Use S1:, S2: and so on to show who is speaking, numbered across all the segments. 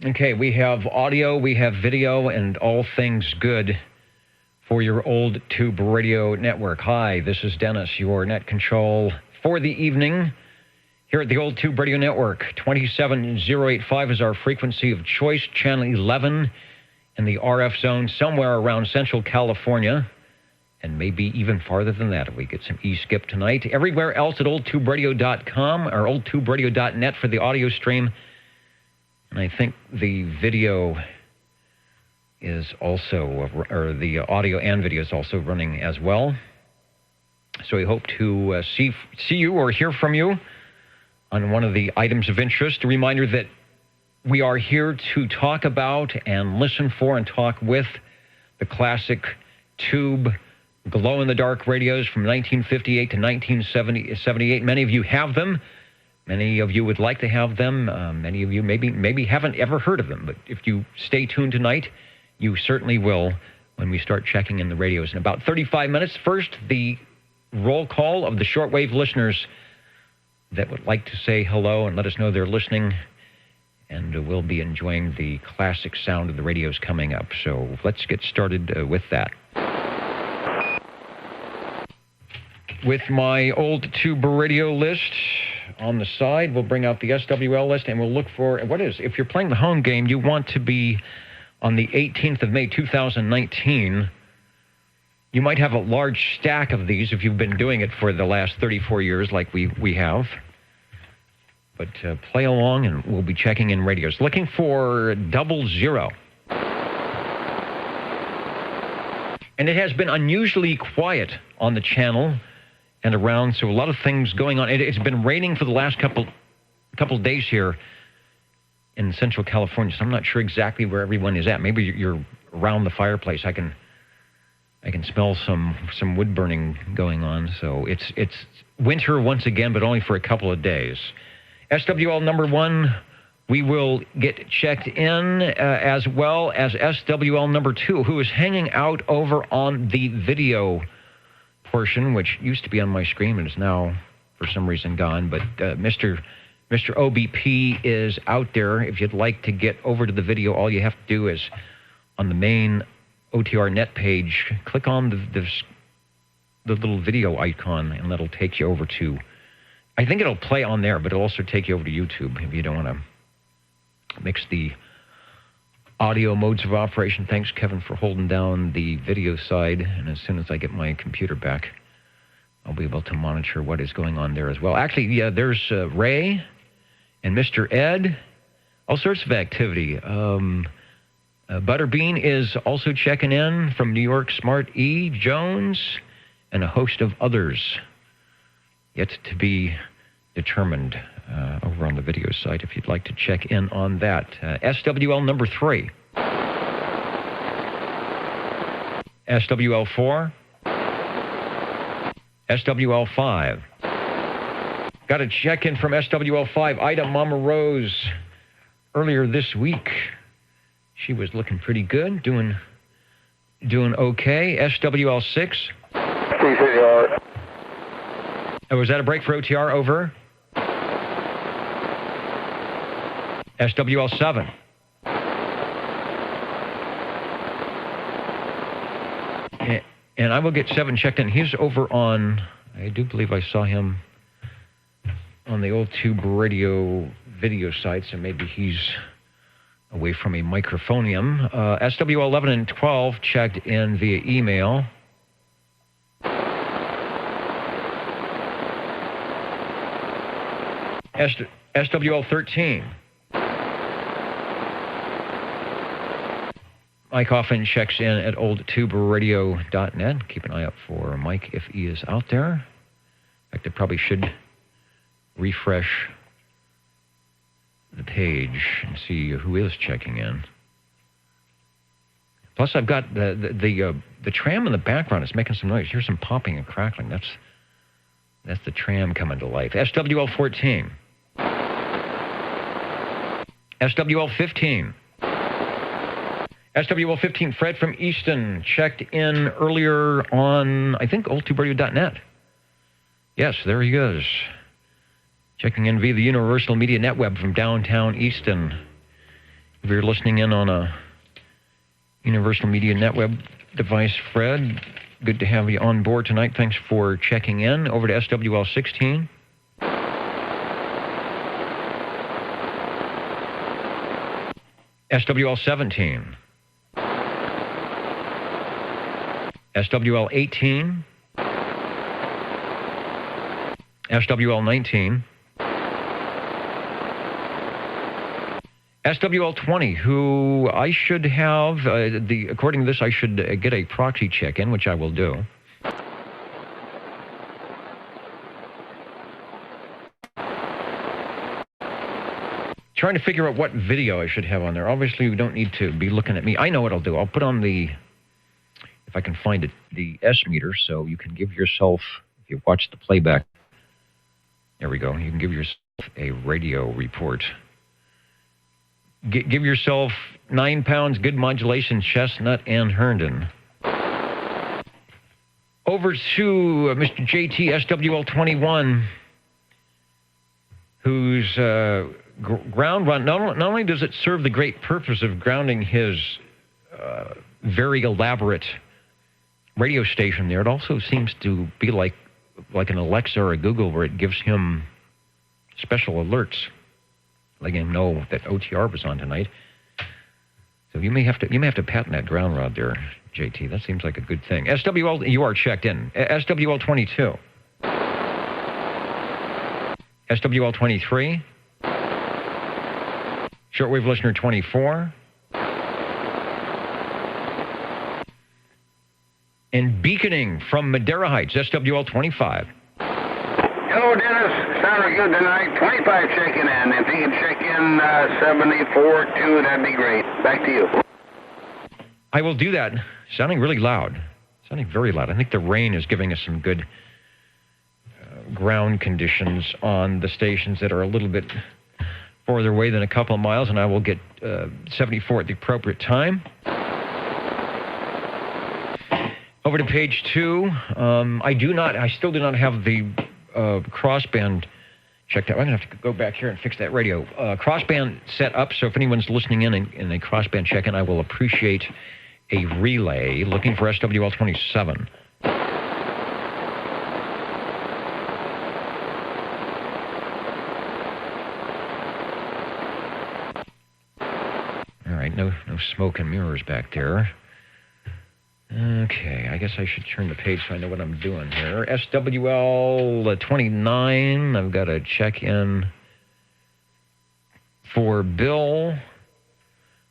S1: Okay, we have audio, we have video, and all things good for your Old Tube Radio Network. Hi, this is Dennis, your net control for the evening here at the Old Tube Radio Network. 27085 is our frequency of choice, channel 11 in the RF zone, somewhere around Central California, and maybe even farther than that if we get some E-skip tonight. Everywhere else at oldtuberadio.com or oldtuberadio.net for the audio stream. And I think the video is also, or the audio and video is also running as well. So we hope to see you or hear from you on one of the items of interest. A reminder that we are here to talk about and listen for and talk with the classic tube glow-in-the-dark radios from 1958 to 1978. Many of you have them. Many of you would like to have them. Many of you maybe haven't ever heard of them. But if you stay tuned tonight, you certainly will when we start checking in the radios. In about 35 minutes, first, the roll call of the shortwave listeners that would like to say hello and let us know they're listening. And we'll be enjoying the classic sound of the radios coming up. So let's get started with that. With my Old Tube Radio list on the side, we'll bring out the SWL list, and we'll look for, if you're playing the home game, you want to be on the 18th of May, 2019. You might have a large stack of these if you've been doing it for the last 34 years like we have. But play along, and we'll be checking in radios. Looking for 00. And it has been unusually quiet on the channel and around, so a lot of things going on. It's been raining for the last couple of days here in Central California, so I'm not sure exactly where everyone is at. Maybe you're around the fireplace. I can smell some wood burning going on. So it's winter once again, but only for a couple of days. SWL number 1, we will get checked in as well as SWL number 2, who is hanging out over on the video portion, which used to be on my screen and is now for some reason gone. But Mr. OBP is out there. If you'd like to get over to the video, all you have to do is on the main OTR net page, click on the little video icon, and that'll take you over to, I think it'll play on there, but it'll also take you over to YouTube if you don't want to mix the audio modes of operation. Thanks, Kevin, for holding down the video side. And as soon as I get my computer back, I'll be able to monitor what is going on there as well. Actually, yeah, there's Ray and Mr. Ed, all sorts of activity. Butterbean is also checking in from New York, Smart E. Jones, and a host of others yet to be determined over on the video site if you'd like to check in on that. SWL number 3. SWL 4. SWL 5. Got a check-in from SWL 5. Ida Mama Rose earlier this week. She was looking pretty good, doing okay. SWL 6.
S2: TCR.
S1: Was that a break for OTR? Over. SWL 7. And I will get 7 checked in. He's over on, I do believe I saw him on the Old Tube Radio video site, so maybe he's away from a microphonium. SWL 11 and 12 checked in via email. SWL 13. Mike often checks in at oldtuberadio.net. Keep an eye out for Mike if he is out there. In fact, I probably should refresh the page and see who is checking in. Plus, I've got the tram in the background is making some noise. Here's some popping and crackling. That's the tram coming to life. SWL 14. SWL 15. SWL 15, Fred from Easton, checked in earlier on, I think, oldtuberadio.net. Yes, there he is. Checking in via the Universal Media Netweb from downtown Easton. If you're listening in on a Universal Media Netweb device, Fred, good to have you on board tonight. Thanks for checking in. Over to SWL 16. SWL 17. SWL 18. SWL 19. SWL 20, who I should have, according to this, I should get a proxy check in, which I will do. Trying to figure out what video I should have on there. Obviously, you don't need to be looking at me. I know what I'll do. I'll put on the, if I can find it, the S meter, so you can give yourself, if you watch the playback, there we go, you can give yourself a radio report. Give yourself 9 pounds, good modulation, Chestnut and Herndon. Over to Mr. JT, SWL 21, whose ground run, not only does it serve the great purpose of grounding his very elaborate radio station there, it also seems to be like an Alexa or a Google, where it gives him special alerts, letting him know that OTR was on tonight. So you may have to patent that ground rod there, JT. That seems like a good thing. SWL, you are checked in. SWL 22. SWL 23. Shortwave listener 24. And beaconing from Madera Heights, SWL 25.
S2: Hello, Dennis. Sounded good tonight. 25 checking in. If you can check in 74-2, that'd be great. Back to you.
S1: I will do that. Sounding really loud. Sounding very loud. I think the rain is giving us some good ground conditions on the stations that are a little bit farther away than a couple of miles, and I will get 74 at the appropriate time. Over to page 2. I still do not have the crossband checked out. I'm going to have to go back here and fix that radio. Crossband set up, so if anyone's listening in a crossband check-in, I will appreciate a relay. Looking for SWL 27. All right, no smoke and mirrors back there. Okay, I guess I should turn the page so I know what I'm doing here. SWL 29, I've got a check-in for Bill.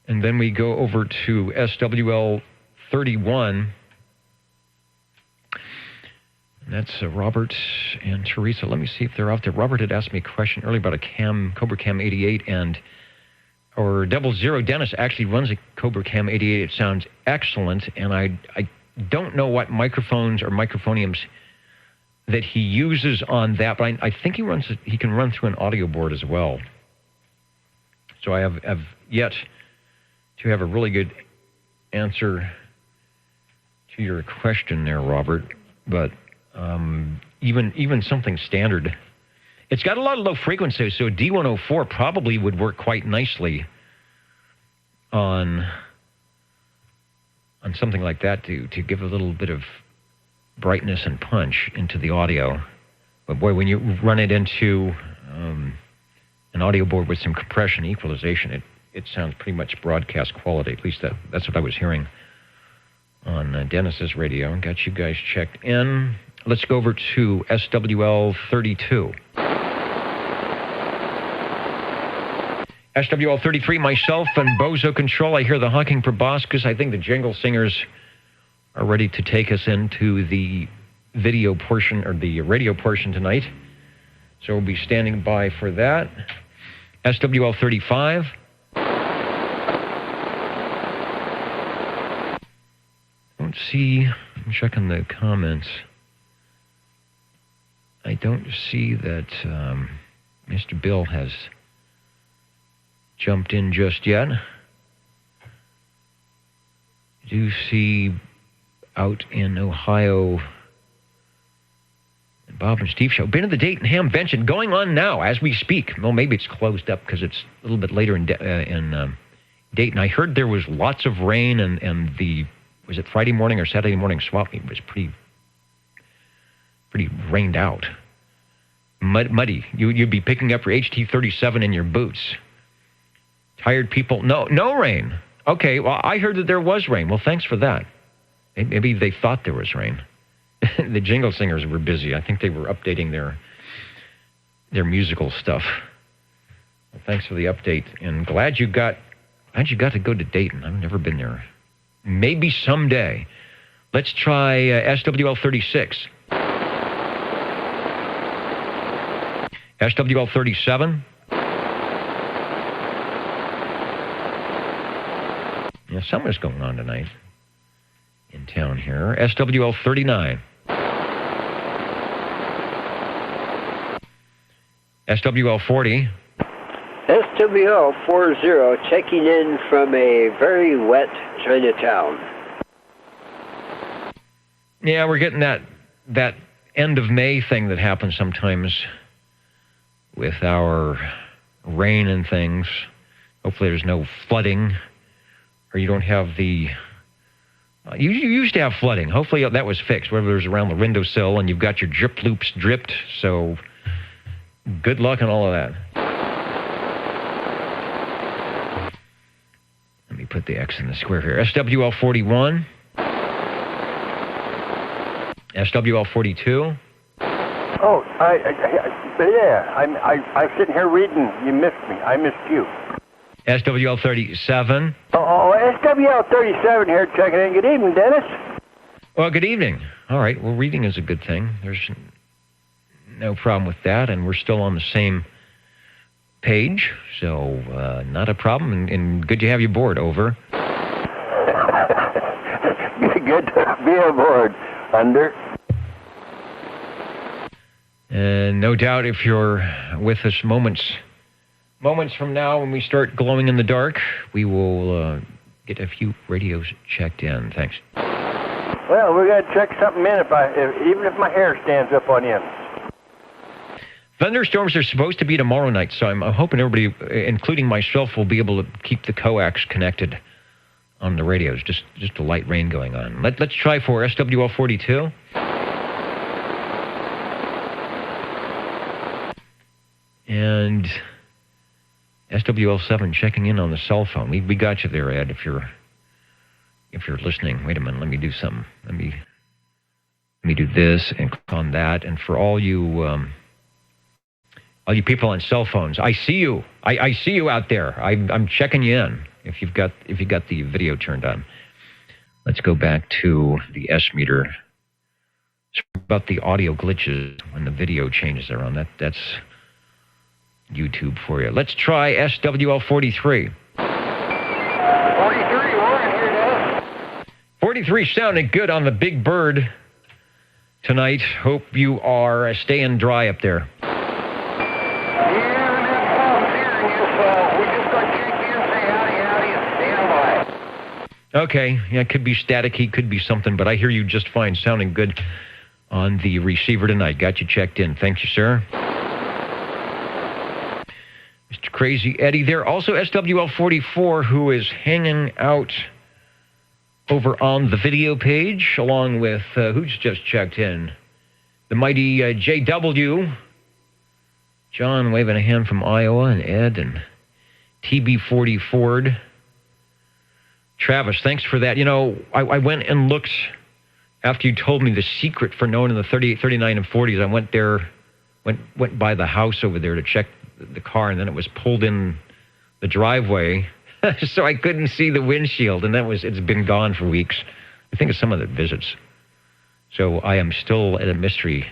S1: And then we go over to SWL 31. And that's Robert and Teresa. Let me see if they're out there. Robert had asked me a question earlier about a Cobra Cam 88, or 00. Dennis actually runs a Cobra Cam 88. It sounds excellent, and I don't know what microphones or microphoniums that he uses on that, but I think he can run through an audio board as well. So I have yet to have a really good answer to your question there, Robert. But even something standard. It's got a lot of low frequencies, so a D104 probably would work quite nicely on something like that to give a little bit of brightness and punch into the audio. But boy, when you run it into an audio board with some compression equalization, it sounds pretty much broadcast quality. At least that's what I was hearing on Dennis's radio. Got you guys checked in. Let's go over to SWL 32. SWL 33, myself and Bozo Control. I hear the honking proboscis. I think the Jingle Singers are ready to take us into the video portion, or the radio portion tonight. So we'll be standing by for that. SWL 35. Don't see, I'm checking the comments. I don't see that Mr. Bill has jumped in just yet. I do see out in Ohio, Bob and Steve show. Been at the Dayton Ham Bench going on now as we speak. Well, maybe it's closed up because it's a little bit later in Dayton. I heard there was lots of rain, and the, was it Friday morning or Saturday morning swap meet was pretty rained out. Muddy. You'd be picking up your HT37 in your boots. Tired people. No rain. Okay, well, I heard that there was rain. Well, thanks for that. Maybe they thought there was rain. The Jingle Singers were busy. I think they were updating their musical stuff. Well, thanks for the update, and glad you got to go to Dayton. I've never been there. Maybe someday. Let's try SWL 36. SWL 37. Yeah, something's going on tonight in town here. SWL 39. SWL 40.
S3: SWL 40 checking in from a very wet Chinatown.
S1: Yeah, we're getting that end of May thing that happens sometimes with our rain and things. Hopefully there's no flooding, or you don't have the... You used to have flooding. Hopefully that was fixed, whether it was around the windowsill and you've got your drip loops dripped, so good luck on all of that. Let me put the X in the square here. SWL 41. SWL 42.
S4: Oh, I'm sitting here reading. You missed me. I missed you.
S1: SWL 37.
S4: Oh, SWL 37 here checking in. Good evening, Dennis.
S1: Well, good evening. All right, well, reading is a good thing. There's no problem with that, and we're still on the same page, so not a problem, and good to have you aboard. Over.
S4: Good to be aboard. Under.
S1: And no doubt if you're with us moments from now when we start glowing in the dark, we will get a few radios checked in. Thanks.
S4: Well, we're going to check something in even if my hair stands up on end.
S1: Thunderstorms are supposed to be tomorrow night, so I'm hoping everybody, including myself, will be able to keep the coax connected on the radios. Just a light rain going on. Let's try for SWL 42. And SWL 7 checking in on the cell phone. We got you there, Ed. If you're listening, wait a minute. Let me do something. Let me do this and click on that. And for all you people on cell phones, I see you. I see you out there. I'm checking you in. If you've got the video turned on. Let's go back to the S meter. It's about the audio glitches when the video changes around. That's YouTube for you. Let's try SWL 43.
S4: 43, we're in here now.
S1: 43 sounding good on the Big Bird tonight. Hope you are staying dry up there. Okay, yeah, it could be staticky, could be something, but I hear you just fine, sounding good on the receiver tonight. Got you checked in. Thank you, sir. Mr. Crazy Eddie there. Also, SWL 44, who is hanging out over on the video page, along with, who's just checked in? The mighty JW. John waving a hand from Iowa, and Ed, and TB40 Ford. Travis, thanks for that. You know, I went and looked after you told me the secret for knowing in the 38, 39, and 40s. I went there, went by the house over there to check the car, and then it was pulled in the driveway, so I couldn't see the windshield, and it's been gone for weeks. I think it's some of the visits. So I am still at a mystery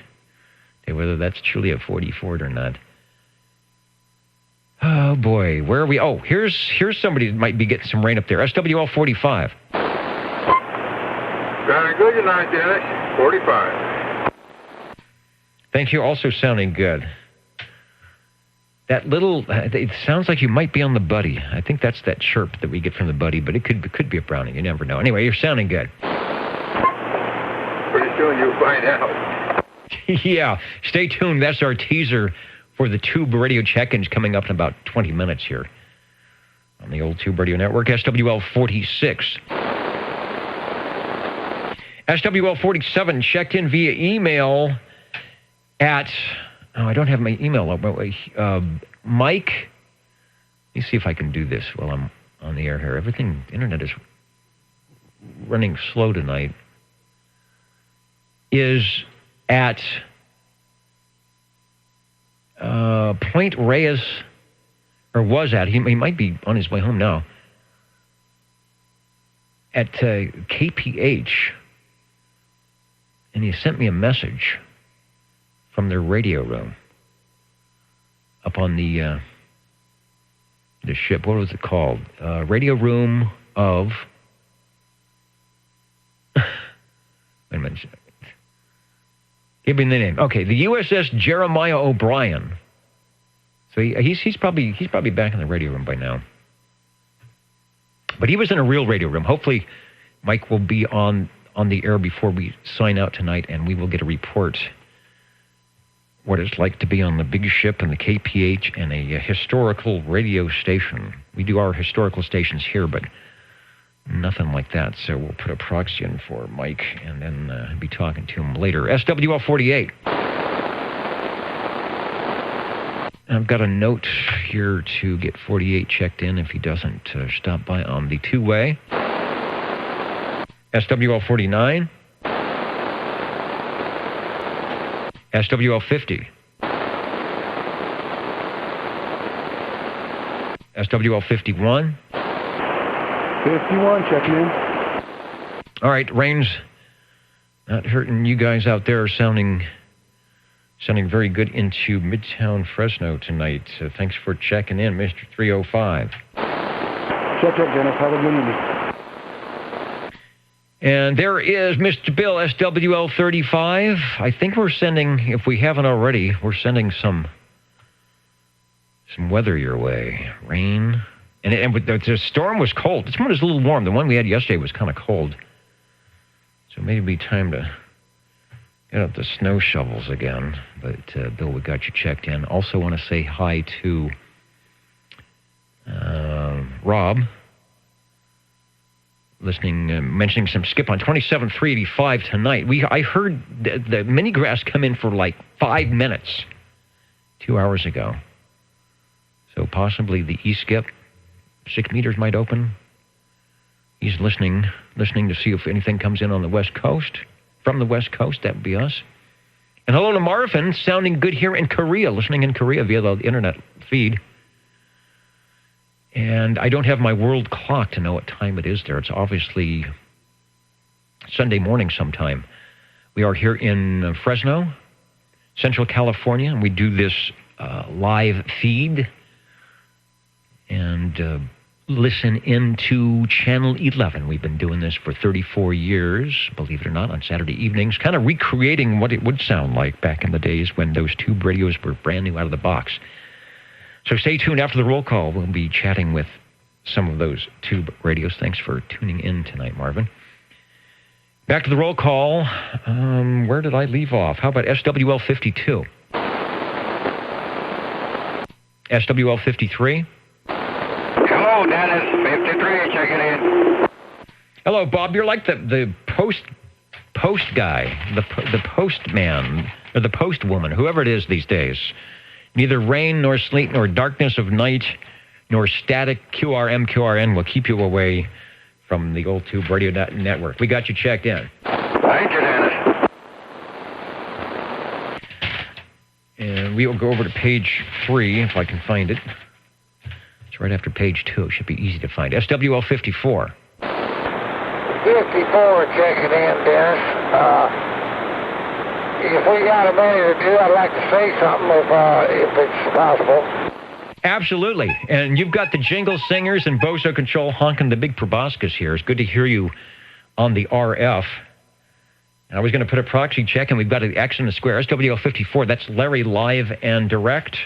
S1: whether that's truly a 40 Ford or not. Oh, boy. Where are we? Oh, here's somebody that might be getting some rain up there. SWL 45.
S2: Sounding good tonight, Dennis. 45.
S1: Thank you. Also sounding good. That little, it sounds like you might be on the buddy. I think that's that chirp that we get from the buddy, but it could be a brownie. You never know. Anyway, you're sounding good.
S2: Pretty soon you'll find out.
S1: Yeah. Stay tuned. That's our teaser for the tube radio check-ins coming up in about 20 minutes here. on the old Tube Radio Network. SWL 46. SWL 47 checked in via email at, I don't have my email up. Mike, let me see if I can do this while I'm on the air here. The internet is running slow tonight. Is at Point Reyes, or was at, he might be on his way home now, at KPH, and he sent me a message from their radio room up on the ship. What was it called? Radio room of... Wait a minute. Give me the name. Okay, the USS Jeremiah O'Brien. So he's probably back in the radio room by now. But he was in a real radio room. Hopefully, Mike will be on the air before we sign out tonight, and we will get a report what it's like to be on the big ship and the KPH and a historical radio station. We do our historical stations here, but nothing like that. So we'll put a proxy in for Mike and then be talking to him later. SWL 48. I've got a note here to get 48 checked in if he doesn't stop by on the two-way. SWL 49. SWL 50. SWL 51.
S5: 51 checking in.
S1: All right, Rains, not hurting you guys out there, sounding very good into Midtown Fresno tonight. So thanks for checking in, Mr. 305.
S5: Check, Dennis. Have a good evening.
S1: And there is Mr. Bill, SWL 35. I think we're sending, if we haven't already, we're sending some weather your way. Rain. And the storm was cold. This one was a little warm. The one we had yesterday was kind of cold. So maybe time to get out the snow shovels again. But, Bill, we got you checked in. Also want to say hi to Rob. Mentioning some skip on 27-385 tonight. I heard the mini grass come in for like 5 minutes 2 hours ago. So possibly the E-skip, 6 meters might open. He's listening to see if anything comes in on the West Coast. From the West Coast, that would be us. And hello to Marvin, sounding good here in Korea, listening in Korea via the internet feed. And I don't have my world clock to know what time it is there. It's obviously Sunday morning sometime. We are here in Fresno, Central California, and we do this live feed and listen into Channel 11. We've been doing this for 34 years, believe it or not, on Saturday evenings, kind of recreating what it would sound like back in the days when those tube radios were brand new out of the box. So stay tuned. After the roll call, we'll be chatting with some of those tube radios. Thanks for tuning in tonight, Marvin. Back to the roll call. Where did I leave off? How about SWL 52? SWL 53?
S2: Hello, Dennis. 53 checking in.
S1: Hello, Bob. You're like the post guy, the postman, or the postwoman, whoever it is these days. Neither rain, nor sleet, nor darkness of night, nor static QRM will keep you away from the old Tube Radio Network. We got you checked in.
S2: Thank you, Dennis.
S1: And we will go over to page 3, if I can find it. It's right after page 2. It should be easy to find. SWL 54.
S6: 54 checking in, Dennis. If we got a minute or two, I'd like to say something if it's possible.
S1: Absolutely. And you've got the Jingle Singers and Bozo Control honking the big proboscis here. It's good to hear you on the RF. I was going to put a proxy check, and we've got an X in the square. SWL 54, that's Larry live and direct.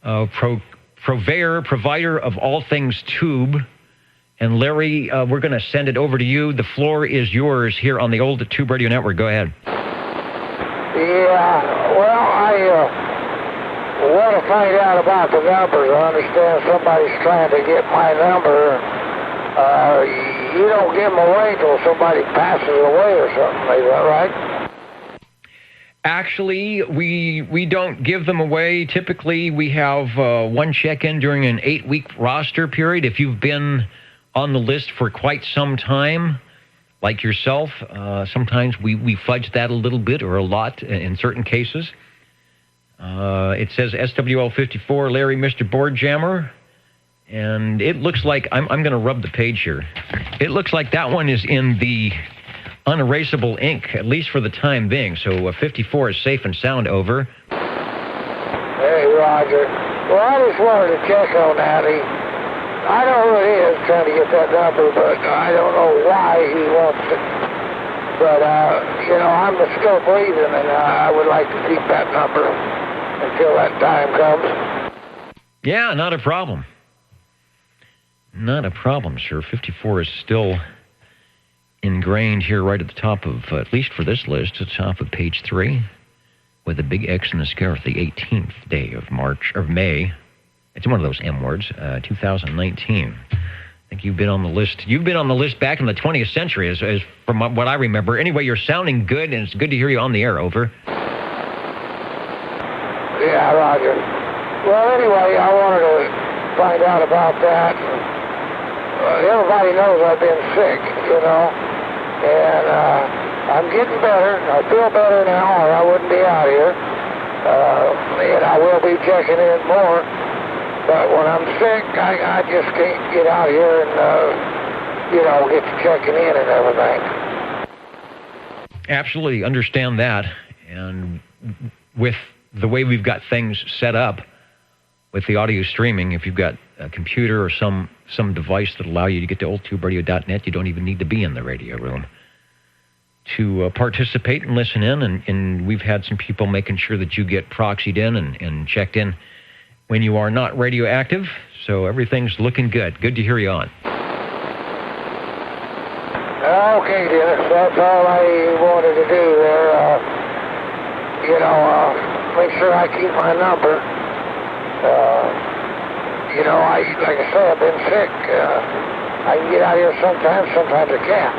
S1: Provider of all things tube. And Larry, we're going to send it over to you. The floor is yours here on the old Tube Radio Network. Go ahead.
S6: Yeah, well, what want to find out about the numbers. I understand somebody's trying to get my number. You don't give them away till somebody passes away or something. Is that right?
S1: Actually, we don't give them away. Typically, we have one check-in during an 8-week roster period. If you've been on the list for quite some time, like yourself, sometimes we fudge that a little bit or a lot in certain cases. It says SWL 54, Larry, Mr. Board Jammer. And it looks like, I'm going to rub the page here. It looks like that one is in the unerasable ink, at least for the time being. So 54 is safe and sound, over.
S6: Hey, Roger. Well, I just wanted to check on that. I know who it is trying to get that number, but I don't know why he wants it. But, I'm still breathing, and I would like to keep that number until that time comes.
S1: Yeah, not a problem. Not a problem, sir. 54 is still ingrained here right at the top of, at least for this list, at the top of page 3, with a big X and a scarf, the 18th day of May. It's one of those M words, 2019. I think you've been on the list. You've been on the list back in the 20th century, as from what I remember. Anyway, you're sounding good, and it's good to hear you on the air, over.
S6: Yeah, Roger. Well, anyway, I wanted to find out about that. Everybody knows I've been sick, and I'm getting better. I feel better now, or I wouldn't be out here. And I will be checking in more. But when I'm sick, I just can't get out here and, get to checking in and everything.
S1: Absolutely understand that. And with the way we've got things set up with the audio streaming, if you've got a computer or some device that allow you to get to oldtuberadio.net, you don't even need to be in the radio room to participate and listen in. And we've had some people making sure that you get proxied in and checked in when you are not radioactive. So everything's looking good. Good to hear you on.
S6: Okay, Dennis, that's all I wanted to do there. Make sure I keep my number. Like I said, I've been sick. I can get out here sometimes I can't.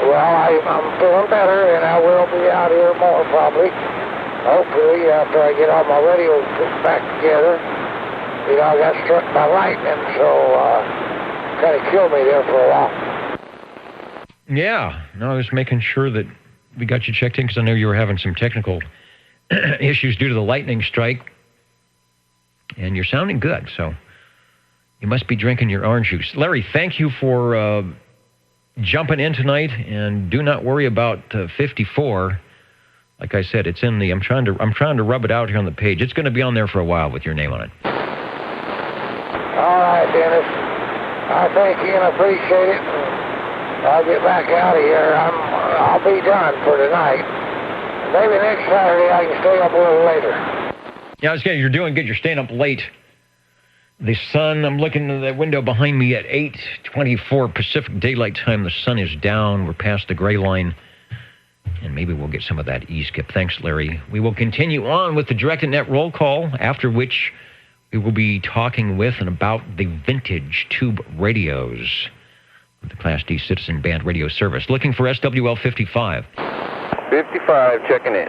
S6: Well, I'm feeling better, and I will be out here more probably. Hopefully, after I get all my radio back together. I got struck by lightning, so kind of killed me there for a while.
S1: Yeah, no, I was making sure that we got you checked in because I know you were having some technical issues due to the lightning strike. And you're sounding good, so you must be drinking your orange juice. Larry, thank you for jumping in tonight, and do not worry about 54. Like I said, it's in the. I'm trying to rub it out here on the page. It's going to be on there for a while with your name on it.
S6: All right, Dennis. I thank you and appreciate it. I'll get back out of here. I'll be done for tonight. Maybe next Saturday I can stay up a little later.
S1: Yeah, you're doing good. You're staying up late. The sun, I'm looking in the window behind me at 8:24 Pacific Daylight Time. The sun is down. We're past the gray line. And maybe we'll get some of that E-skip. Thanks, Larry. We will continue on with the Direct Net roll call, after which we will be talking with and about the vintage tube radios of the Class D Citizen Band radio service. Looking for SWL 55.
S4: 55, checking in.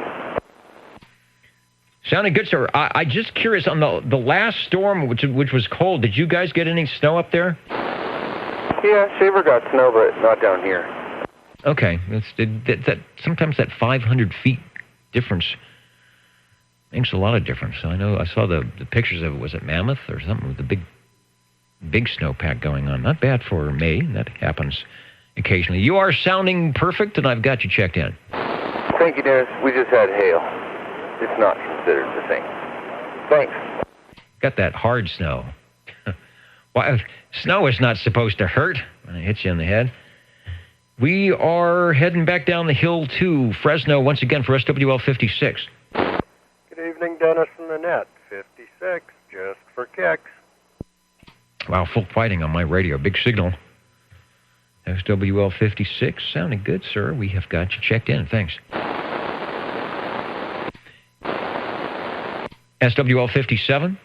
S1: Sounding good, sir. I just curious, on the last storm, which was cold, did you guys get any snow up there?
S4: Yeah, Shaver got snow, but not down here.
S1: Okay. Sometimes that 500 feet difference makes a lot of difference. I know I saw the pictures of it. Was it Mammoth or something with the big snowpack going on? Not bad for May. That happens occasionally. You are sounding perfect, and I've got you checked in.
S4: Thank you, Dennis. We just had hail. It's not considered the same. Thanks.
S1: Got that hard snow. Well, snow is not supposed to hurt when it hits you in the head. We are heading back down the hill to Fresno once again for SWL 56.
S7: Good evening, Dennis and the Net. 56, just for kicks.
S1: Wow, full fighting on my radio. Big signal. SWL 56. Sounding good, sir. We have got you checked in. Thanks. SWL 57.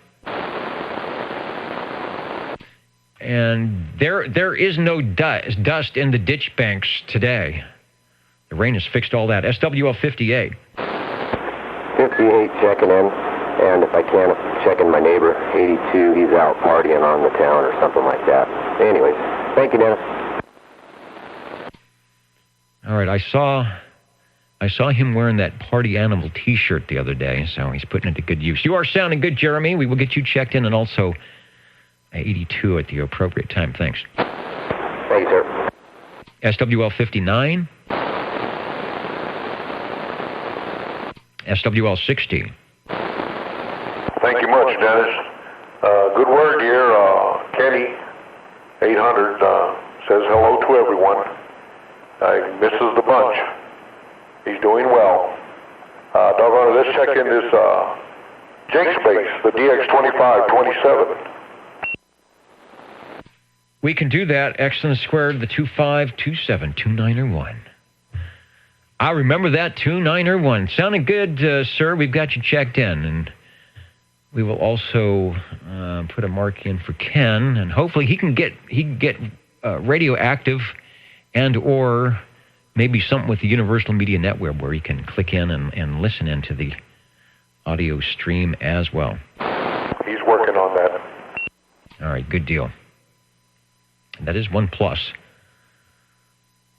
S1: And there is no dust in the ditch banks today. The rain has fixed all that. SWL 58.
S8: 58 checking in. And if I can, checking my neighbor, 82, he's out partying on the town or something like that. Anyways, thank you, Dennis.
S1: All right, I saw him wearing that Party Animal T-shirt the other day, so he's putting it to good use. You are sounding good, Jeremy. We will get you checked in, and also 82 at the appropriate time. Thanks.
S8: Thank you, sir.
S1: SWL 59. SWL 60.
S9: Thank you much, Dennis. Good word here. Kenny, 800, says hello to everyone. He misses the bunch. He's doing well. Doggone it, let's check in this Jake Space, the DX2527.
S1: We can do that. Excellent squared, the 25272901. I remember that 2901. Sounding good, sir. We've got you checked in, and we will also put a mark in for Ken, and hopefully he can get radioactive, and or maybe something with the Universal Media Network where he can click in and listen into the audio stream as well.
S9: He's working on that.
S1: All right, good deal. That is one plus,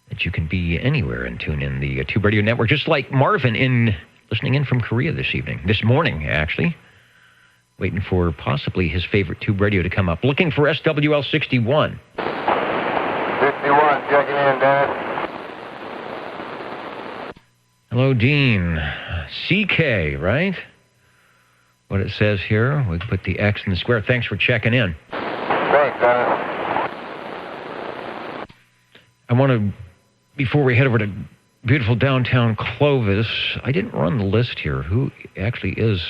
S1: that you can be anywhere and tune in the Tube Radio Network, just like Marvin listening in from Korea this morning, actually. Waiting for possibly his favorite Tube Radio to come up. Looking for SWL 61.
S6: 51, checking in, Dennis.
S1: Hello, Dean. CK, right? What it says here. We put the X in the square. Thanks for checking in.
S6: Thanks, Dennis.
S1: I want to, before we head over to beautiful downtown Clovis, I didn't run the list here. Who actually is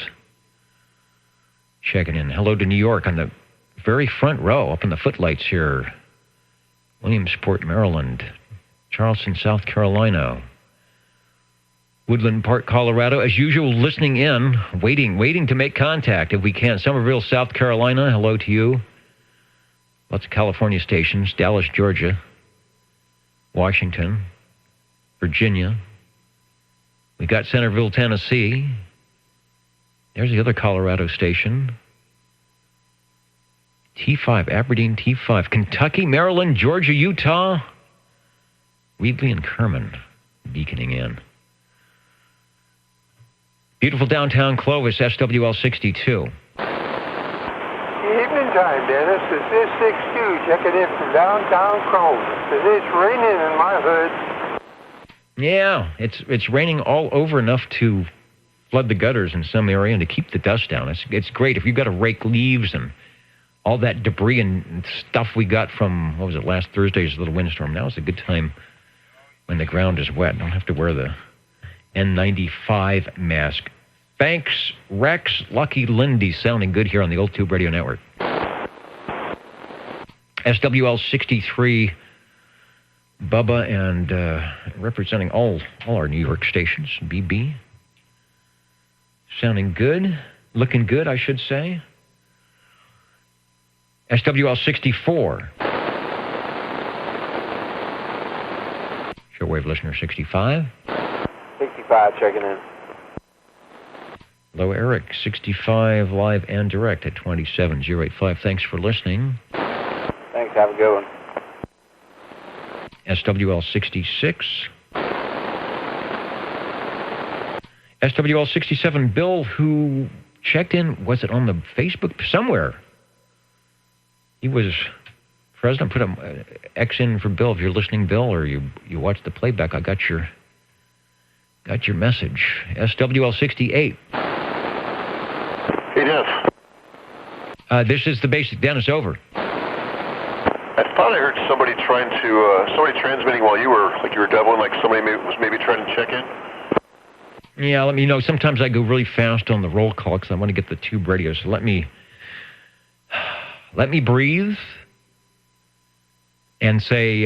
S1: checking in? Hello to New York on the very front row, up in the footlights here. Williamsport, Maryland. Charleston, South Carolina. Woodland Park, Colorado. As usual, listening in, waiting to make contact if we can. Somerville, South Carolina. Hello to you. Lots of California stations. Dallas, Georgia. Washington. Virginia. We got Centerville, Tennessee. There's the other Colorado station. T5, Aberdeen T5. Kentucky, Maryland, Georgia, Utah. Wheatley and Kerman beaconing in. Beautiful downtown Clovis, SWL 62.
S6: Evening time, Dennis. This is 62, checking in from downtown Clovis. It's raining in my hood.
S1: Yeah, it's raining all over enough to flood the gutters in some area and to keep the dust down. It's great. If you've got to rake leaves and all that debris and stuff we got from, what was it, last Thursday's little windstorm. Now is a good time when the ground is wet. Don't have to wear the N95 mask. Thanks, Rex. Lucky Lindy sounding good here on the Old Tube Radio Network. SWL 63, Bubba, and representing all our New York stations, BB. Sounding good. Looking good, I should say. SWL 64. Shortwave listener 65.
S6: 65, checking in.
S1: Hello, Eric. 65 live and direct at 27085. Thanks for listening.
S6: Thanks, have a good one.
S1: SWL 66. SWL 67, Bill, who checked in, was it on the Facebook? Somewhere. He was president. Put an X in for Bill. If you're listening, Bill, or you watch the playback, I got your message. SWL 68.
S9: Hey, Dennis.
S1: This is the basic. Dennis, over.
S9: I thought I heard somebody transmitting while you were doubling, like somebody was maybe trying to check in.
S1: Yeah, let me know. Sometimes I go really fast on the roll call because I want to get the tube radio. So let me breathe and say,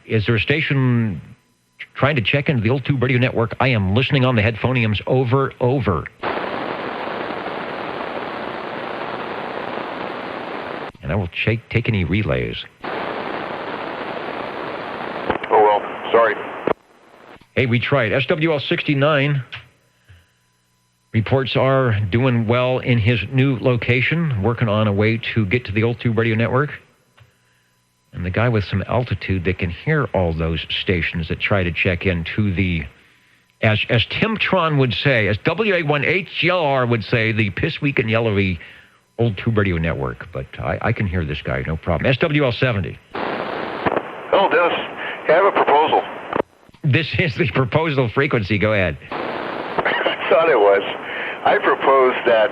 S1: is there a station trying to check into the Old Tube Radio Network? I am listening on the headphoniums. Over. and I will take any relays.
S9: Oh, well, sorry.
S1: Hey, we tried. SWL 69 reports are doing well in his new location, working on a way to get to the old Tube Radio Network. And the guy with some altitude that can hear all those stations that try to check into the, as Tim Tron would say, as WA1HLR would say, the piss weak and yellowy old Tube Radio Network. But I can hear this guy, no problem. SWL 70.
S9: Hello, Dennis. I have a proposal.
S1: This is the proposal frequency. Go ahead.
S9: I thought it was. I propose that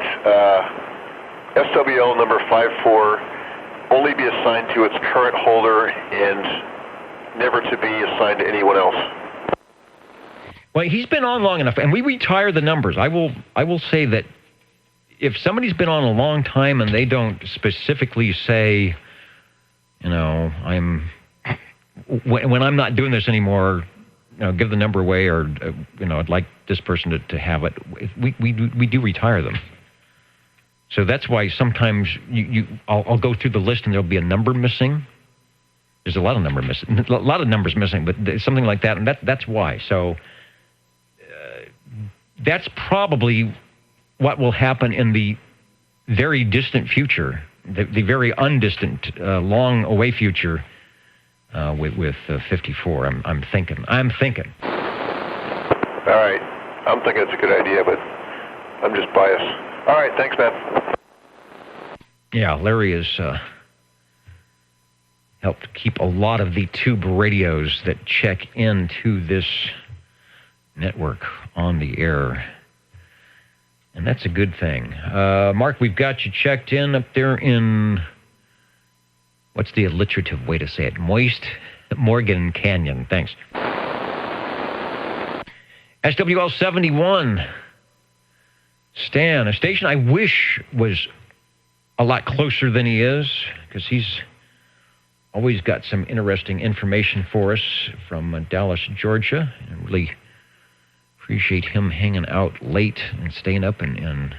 S9: SWL number 54 only be assigned to its current holder and never to be assigned to anyone else.
S1: Well, he's been on long enough, and we retire the numbers. I will say that if somebody's been on a long time and they don't specifically say, you know, when I'm not doing this anymore, you know, give the number away, or you know, I'd like this person to have it. We do retire them. So that's why sometimes I'll go through the list and there'll be a number missing. There's a lot of numbers missing, but something like that, and that's why. So that's probably what will happen in the very distant future, the very undistant, long away future. With 54, I'm thinking. All
S9: right. I'm thinking it's a good idea, but I'm just biased. All right. Thanks, man.
S1: Yeah, Larry has helped keep a lot of the tube radios that check into this network on the air. And that's a good thing. Mark, we've got you checked in up there in... What's the alliterative way to say it? Moist Morgan Canyon. Thanks. SWL 71. Stan, a station I wish was a lot closer than he is, because he's always got some interesting information for us from Dallas, Georgia. I really appreciate him hanging out late and staying up and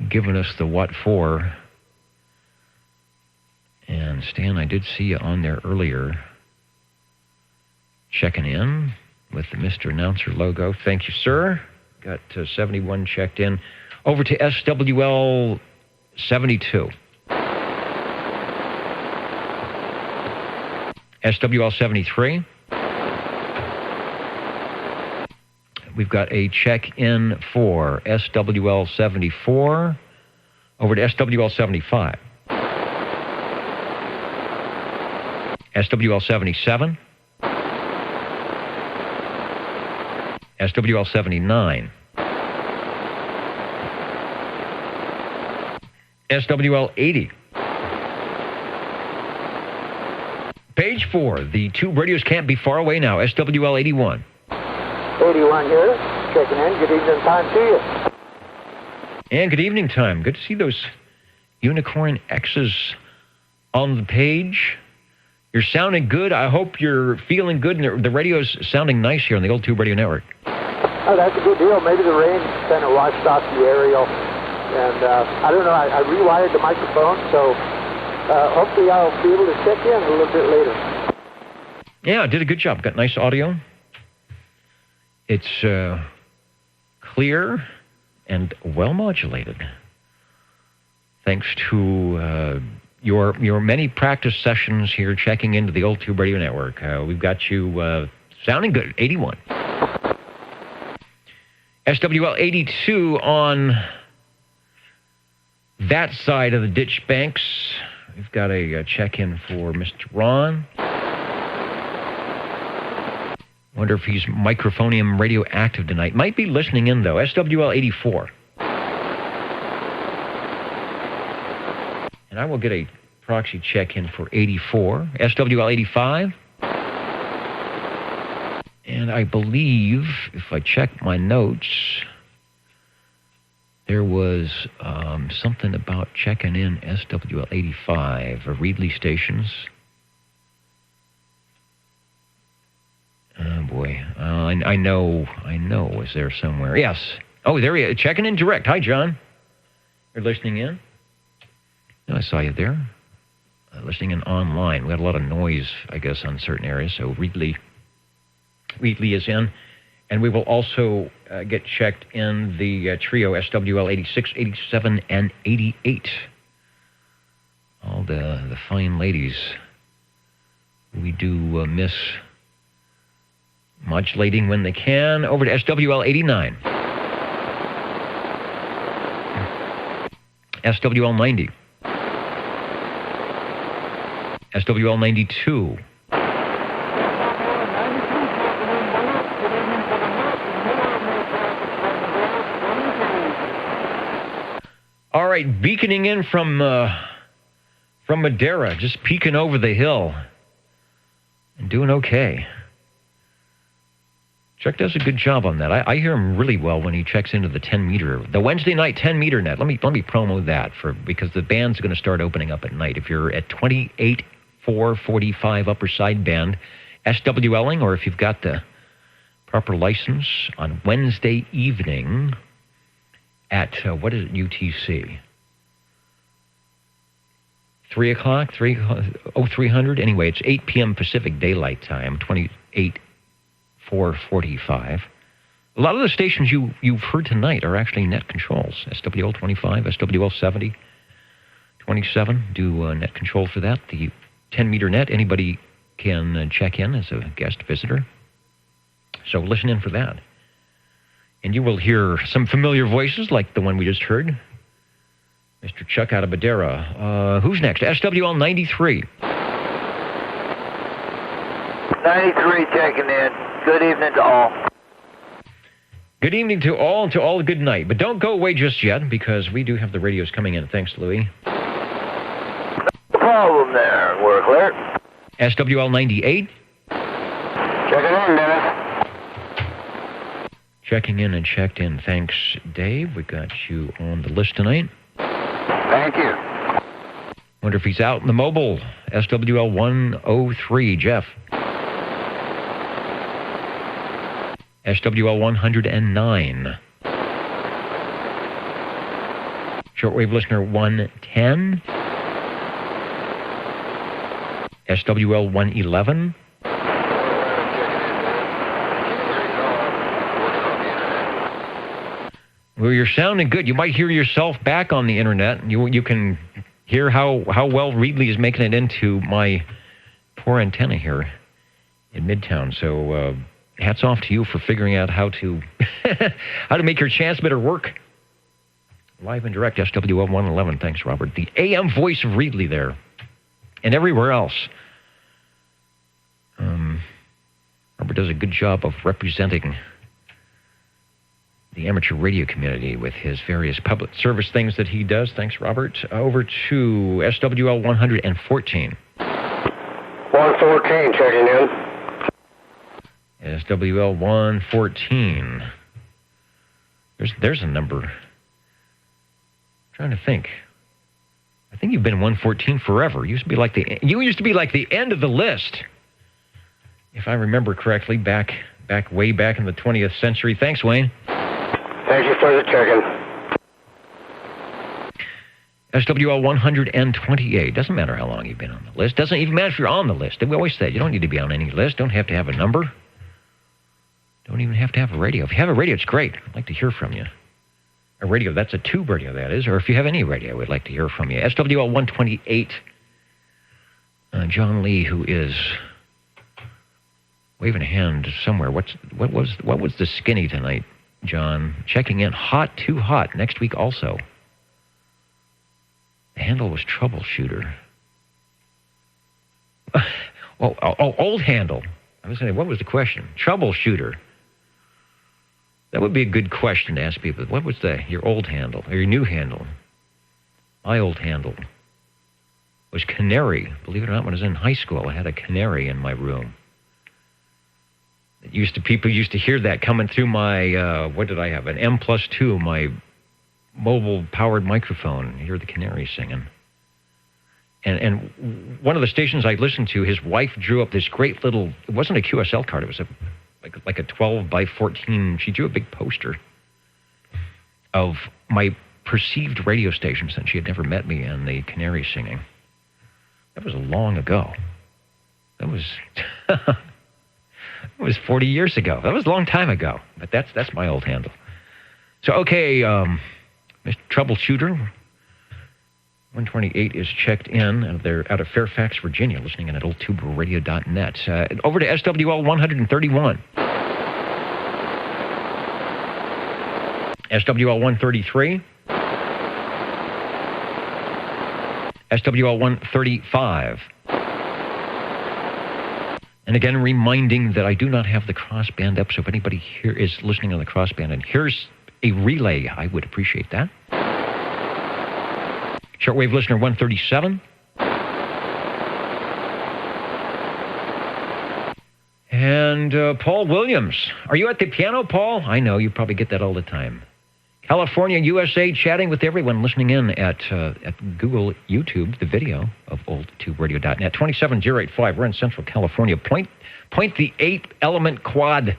S1: giving us the what for. And Stan, I did see you on there earlier, checking in with the Mr. Announcer logo. Thank you, sir. Got 71 checked in. Over to SWL 72. SWL 73. We've got a check-in for SWL 74. Over to SWL 75. SWL 77, SWL 79, SWL 80. Page 4, the tube radios can't be far away now. SWL 81.
S6: 81 here, checking in. Good evening time to you.
S1: And good evening time. Good to see those unicorn X's on the page. You're sounding good. I hope you're feeling good, and the radio's sounding nice here on the old Tube Radio Network.
S6: Oh, that's a good deal. Maybe the rain kind of washed off the aerial, and I don't know. I rewired the microphone, so hopefully I'll be able to check in a little bit later.
S1: Yeah, did a good job. Got nice audio. It's clear and well modulated. Thanks to your many practice sessions here checking into the old Tube Radio Network. We've got you sounding good. 81. SWL 82 on that side of the ditch banks. We've got a check-in for Mr. Ron. Wonder if he's microphonium radioactive tonight. Might be listening in, though. SWL 84. And I will get a proxy check-in for 84. SWL 85. And I believe, if I check my notes, there was something about checking in SWL 85, Reedley stations. Oh, boy. I know. Is there somewhere? Yes. Oh, there he is. Checking in direct. Hi, John. You're listening in? I saw you there. Listening in online. We had a lot of noise, I guess, on certain areas. So Reedley is in. And we will also get checked in the trio SWL 86, 87, and 88. All the fine ladies we do miss modulating when they can. Over to SWL 89. SWL 90. SWL 92. All right, beaconing in from Madera, just peeking over the hill and doing okay. Chuck does a good job on that. I hear him really well when he checks into the 10-meter, the Wednesday night 10-meter net. Let me promo that because the band's going to start opening up at night. If you're at 28.445 upper sideband SWLing, or if you've got the proper license on Wednesday evening at, what is it, UTC? 3 o'clock? 300? Anyway, it's 8 p.m. Pacific Daylight Time, 28.445. A lot of the stations you've heard tonight are actually net controls. SWL 25, SWL 70, 27 do net control for that. The 10-meter net, anybody can check in as a guest visitor. So listen in for that. And you will hear some familiar voices like the one we just heard. Mr. Chuck out of Madera. Who's next? SWL 93.
S10: 93 checking in. Good evening to all.
S1: Good evening to all, and to all a good night. But don't go away just yet, because we do have the radios coming in. Thanks, Louis.
S10: No problem there. We're clear.
S1: SWL 98.
S2: Checking in, Dennis.
S1: Checking in and checked in. Thanks, Dave. We got you on the list tonight.
S2: Thank you.
S1: Wonder if he's out in the mobile. SWL 103, Jeff. SWL 109. Shortwave listener 110. SWL 111. Well, you're sounding good. You might hear yourself back on the internet. You can hear how well Reedley is making it into my poor antenna here in Midtown. So hats off to you for figuring out how to make your transmitter work. Live and direct, SWL 111. Thanks, Robert. The AM voice of Reedley there. And everywhere else. Robert does a good job of representing the amateur radio community with his various public service things that he does. Thanks, Robert. Over to SWL 114.
S2: 114, checking in.
S1: SWL 114. There's a number. I'm trying to think. I think you've been 114 forever. You used to be like the end of the list, if I remember correctly, way back in the 20th century. Thanks, Wayne.
S2: Thank you for the check-in.
S1: SWL 128. Doesn't matter how long you've been on the list. Doesn't even matter if you're on the list. We always say you don't need to be on any list. Don't have to have a number. Don't even have to have a radio. If you have a radio, it's great. I'd like to hear from you. A radio, that's a tube radio, that is. Or if you have any radio, we'd like to hear from you. SWL 128. John Lee, who is waving a hand somewhere. What was the skinny tonight, John? Checking in. Hot, too hot. Next week also. The handle was troubleshooter. Old handle. I was saying, what was the question? Troubleshooter. That would be a good question to ask people. What was your old handle or your new handle? My old handle was Canary. Believe it or not, when I was in high school, I had a Canary in my room. People used to hear that coming through my, what did I have? An M+2, my mobile-powered microphone. You hear the Canary singing. And one of the stations I listened to, his wife drew up this great little, it wasn't a QSL card, it was like a 12 by 14, she drew a big poster of my perceived radio station since she had never met me and the canary singing. That was long ago. That was it was 40 years ago. That was a long time ago. But that's my old handle. So, okay, Mr. Troubleshooter, 128 is checked in. They're out of Fairfax, Virginia, listening in at oldtuberadio.net. Over to SWL 131. SWL 133. SWL 135. And again, reminding that I do not have the crossband up, so if anybody here is listening on the crossband and here's a relay, I would appreciate that. Shortwave listener 137. And Paul Williams. Are you at the piano, Paul? I know, you probably get that all the time. California, USA, chatting with everyone listening in at Google YouTube, the video of oldtuberadio.net. 27085, we're in Central California. Point the 8-element quad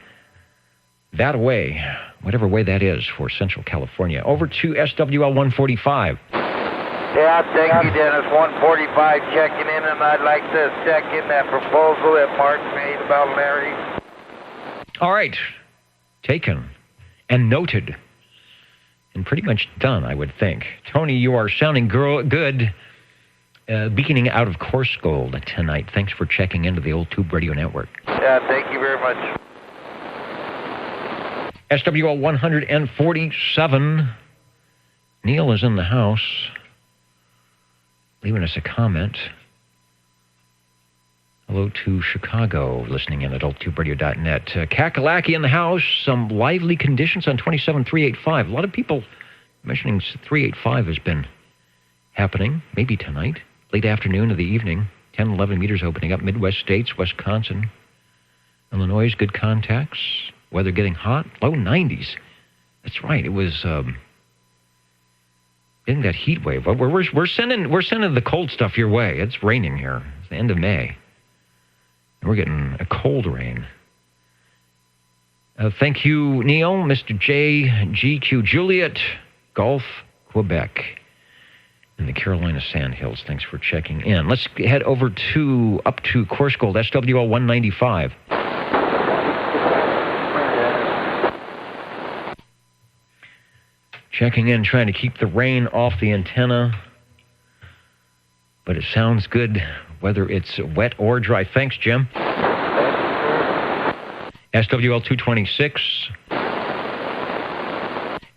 S1: that way, whatever way that is for Central California. Over to SWL 145.
S10: Yeah, thank you, Dennis. 145 checking in, and I'd like to check in that proposal that Mark made about Larry.
S1: All right. Taken and noted. And pretty much done, I would think. Tony, you are sounding good. Beaconing out of Course Gold tonight. Thanks for checking into the Old Tube Radio Network.
S10: Yeah, thank you very much.
S1: SWL 147. Neil is in the house, leaving us a comment. Hello to Chicago, listening in at oldtuberadio.net. Kakalaki in the house, some lively conditions on 27385. A lot of people mentioning 385 has been happening, maybe tonight, late afternoon or the evening. 10, 11 meters opening up, Midwest states, Wisconsin, Illinois, good contacts. Weather getting hot, low 90s. That's right, it was getting that heat wave. We're sending the cold stuff your way. It's raining here. It's the end of May. We're getting a cold rain. Thank you, Neil, Mr. J, GQ Juliet, Gulf, Quebec, in the Carolina Sandhills. Thanks for checking in. Let's head over up to Course Gold, SWL 195. Checking in, trying to keep the rain off the antenna. But it sounds good, whether it's wet or dry. Thanks, Jim. SWL 226.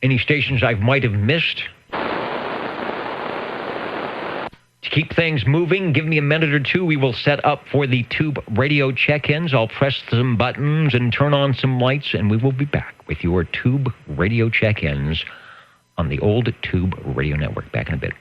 S1: Any stations I might have missed? To keep things moving, give me a minute or two. We will set up for the Tube Radio check-ins. I'll press some buttons and turn on some lights, and we will be back with your Tube Radio check-ins on the Old Tube Radio Network. Back in a bit.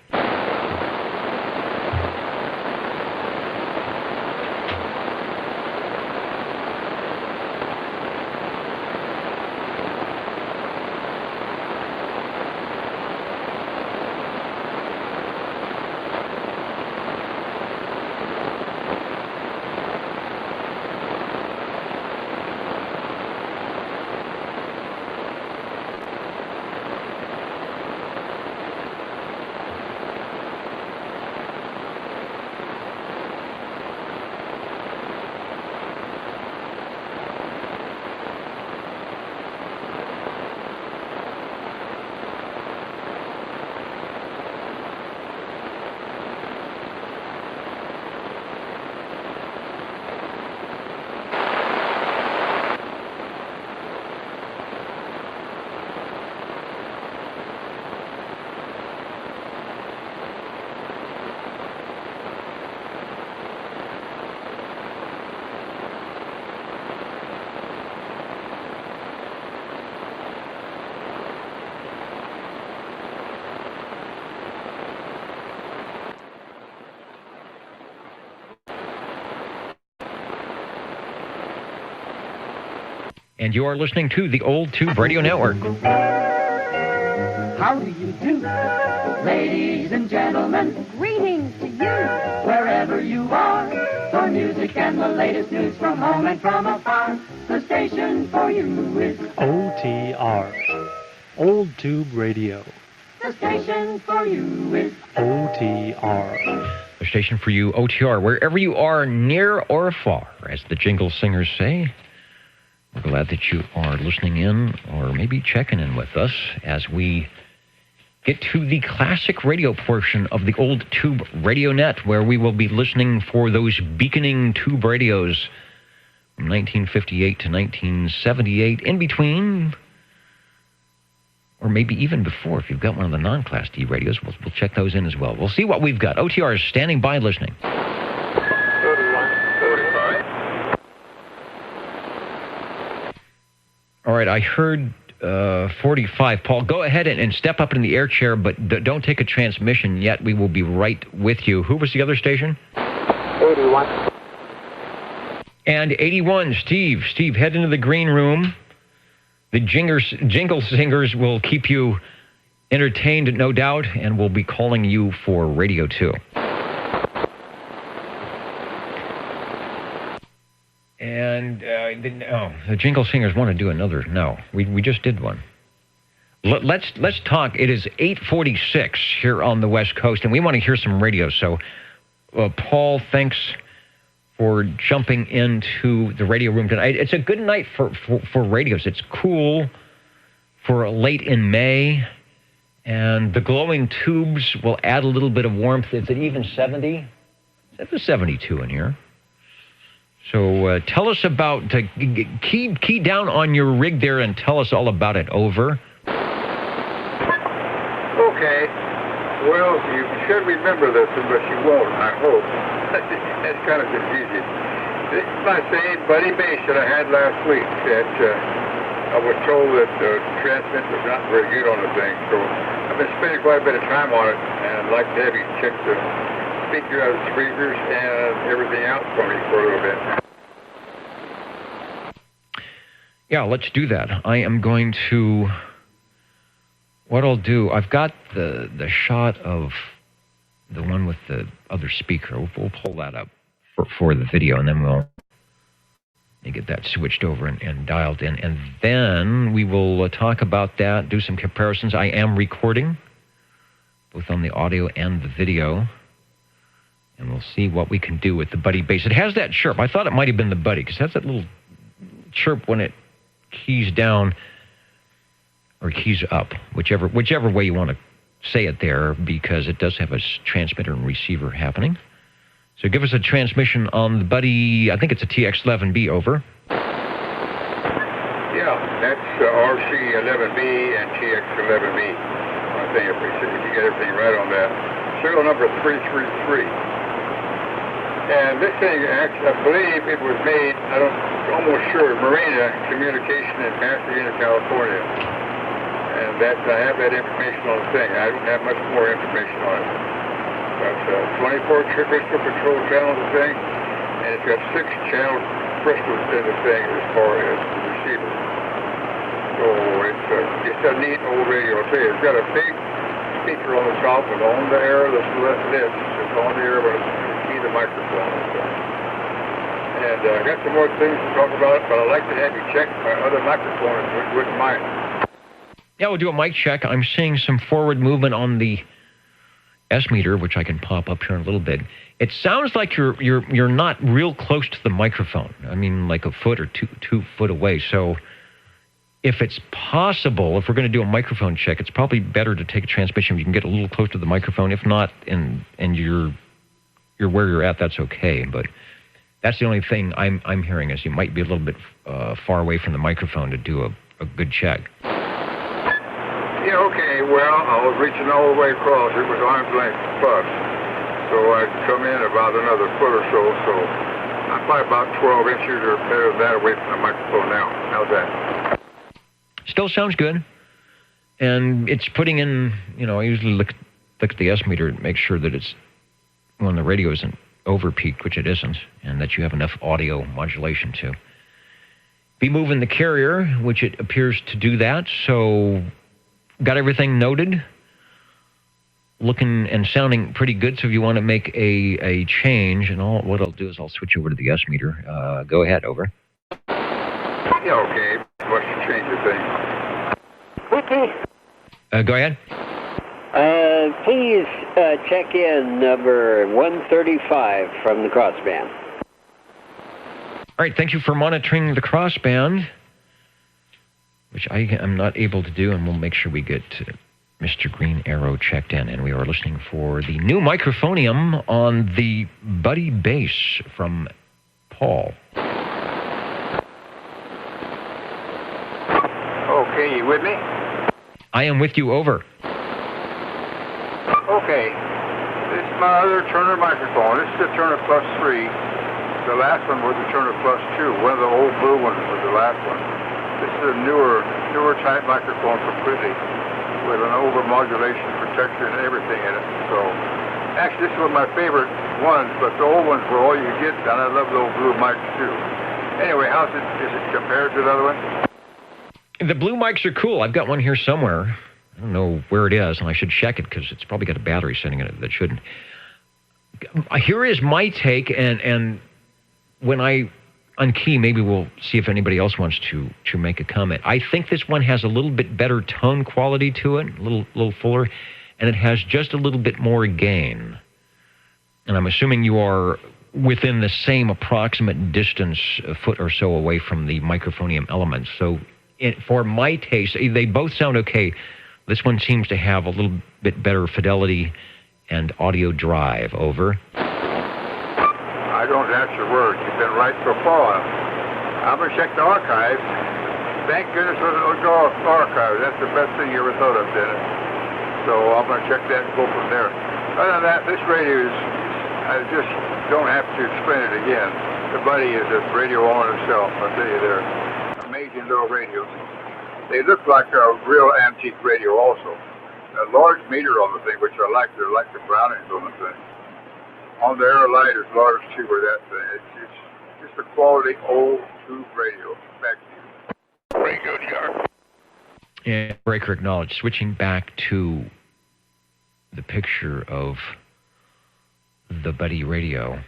S1: And you are listening to the Old Tube Radio Network.
S11: How do you do, ladies and gentlemen? Greetings to you, wherever you are. For music and the latest news from home and from afar, the station for you is
S12: OTR, Old Tube Radio.
S11: The station for you is
S1: OTR. The station for you, OTR, wherever you are, near or far, as the jingle singers say. We're glad that you are listening in or maybe checking in with us as we get to the classic radio portion of the old tube radio net, where we will be listening for those beaconing tube radios from 1958 to 1978, in between, or maybe even before. If you've got one of the non-Class D radios, we'll check those in as well. We'll see what we've got. OTR is standing by listening.
S9: 31, 45.
S1: All right, I heard 45. Paul, go ahead and step up in the air chair, but don't take a transmission yet. We will be right with you. Who was the other station?
S6: 81.
S1: And 81, Steve. Steve, head into the green room. The jingle singers will keep you entertained, no doubt, and we'll be calling you for Radio 2. And the jingle singers want to do another. No, we just did one. Let's talk. It is 8:46 here on the West Coast, and we want to hear some radio. So, Paul, thanks for jumping into the radio room tonight. It's a good night for radios. It's cool for late in May, and the glowing tubes will add a little bit of warmth. It's at even 70. It's 72 in here. So tell us about, key down on your rig there and tell us all about it. Over.
S9: Okay. Well, you should remember this, but you won't, I hope. That's kind of confusing. This is my same Buddy bass that I had last week that I was told that the transmit was not very good on the thing. So I've been spending quite a bit of time on it, and I'd like to have you check the speaker out of the speakers and everything else for me for a little bit.
S1: Yeah, let's do that. I am going to... What I'll do, I've got the shot of the one with the other speaker. We'll pull that up for the video, and then we'll get that switched over and dialed in. And then we will talk about that, do some comparisons. I am recording, both on the audio and the video. And we'll see what we can do with the Buddy bass. It has that chirp. I thought it might have been the Buddy, because it has that little chirp when it keys down or keys up, whichever way you want to say it there, because it does have a transmitter and receiver happening. So give us a transmission on the Buddy. I think it's a TX11B. Over.
S9: Yeah, that's RC11B and TX11B. I think if you get everything right on that. Serial number 333. And this thing, actually, I believe it was made, almost sure, Marina Communication in Pasadena, California. And I have that information on the thing. I don't have much more information on it. But 24 crystal control channels, the thing, and it's got 6 channel crystals in the thing as far as the receiver. So it's a neat old radio. I'll tell you, it's got a big speaker on the top and on the air, this lips. It's on the air, but it's key the microphone and stuff. And I got some more things to talk about, but I'd like to have you check my other microphone if you wouldn't mind.
S1: Yeah, we'll do a mic check. I'm seeing some forward movement on the S meter, which I can pop up here in a little bit. It sounds like you're not real close to the microphone. I mean, like a foot or two foot away. So if it's possible, if we're going to do a microphone check, it's probably better to take a transmission. You can get a little close to the microphone. If not, and you're where you're at, that's okay. But that's the only thing I'm hearing is you might be a little bit far away from the microphone to do a good check.
S9: Yeah, okay, well, I was reaching all the way across. It was arm's length plus. So I'd come in about another foot or so. So I'm probably about 12 inches or better than that away from the microphone now. How's that?
S1: Still sounds good. And it's putting in, I usually look at the S meter to make sure that it's, when the radio isn't over-peaked, which it isn't, and that you have enough audio modulation to be moving the carrier, which it appears to do that. So got everything noted, looking and sounding pretty good. So if you want to make a change, and what I'll do is I'll switch over to the S meter. Go ahead, over.
S9: Yeah, okay. What's the change of thing?
S6: Wiki.
S1: Go ahead.
S3: Please check in number 135 from the crossband.
S1: All right, thank you for monitoring the crossband, which I am not able to do, and we'll make sure we get Mr. Green Arrow checked in. And we are listening for the new microphonium on the Buddy bass from Paul.
S12: Okay, you with me?
S1: I am with you, over.
S12: Okay, this is my other Turner microphone. This is the Turner Plus 3. The last one was the Turner Plus 2. One of the old blue ones was the last one. This is a newer type microphone completely, with an overmodulation protector and everything in it. So, actually, this is one of my favorite ones, but the old ones were all you get, and I love the old blue mics too. Anyway, is it compared to the other one?
S1: The blue mics are cool. I've got one here somewhere. I don't know where it is, and I should check it because it's probably got a battery setting in it that shouldn't. Here is my take, and when I unkey, maybe we'll see if anybody else wants to make a comment. I think this one has a little bit better tone quality to it, a little fuller, and it has just a little bit more gain. And I'm assuming you are within the same approximate distance, a foot or so away from the microphonium elements. So for my taste, they both sound okay. This one seems to have a little bit better fidelity and audio drive, over.
S12: I don't doubt your word. You've been right so far. I'm going to check the archives. Thank goodness for the archives. That's the best thing you ever thought of, Dennis. So I'm going to check that and go from there. Other than that, this radio is, I just don't have to explain it again. The Buddy is a radio on itself. I'll tell you, they're amazing little radios. They look like a real antique radio also. A large meter on the thing, which I like. They're like the Brownings on the thing. On the Aerolite is large too, where that thing. It's just a quality old tube radio. Back to you. Very good, Yark.
S1: And Breaker acknowledged. Switching back to the picture of the Buddy radio.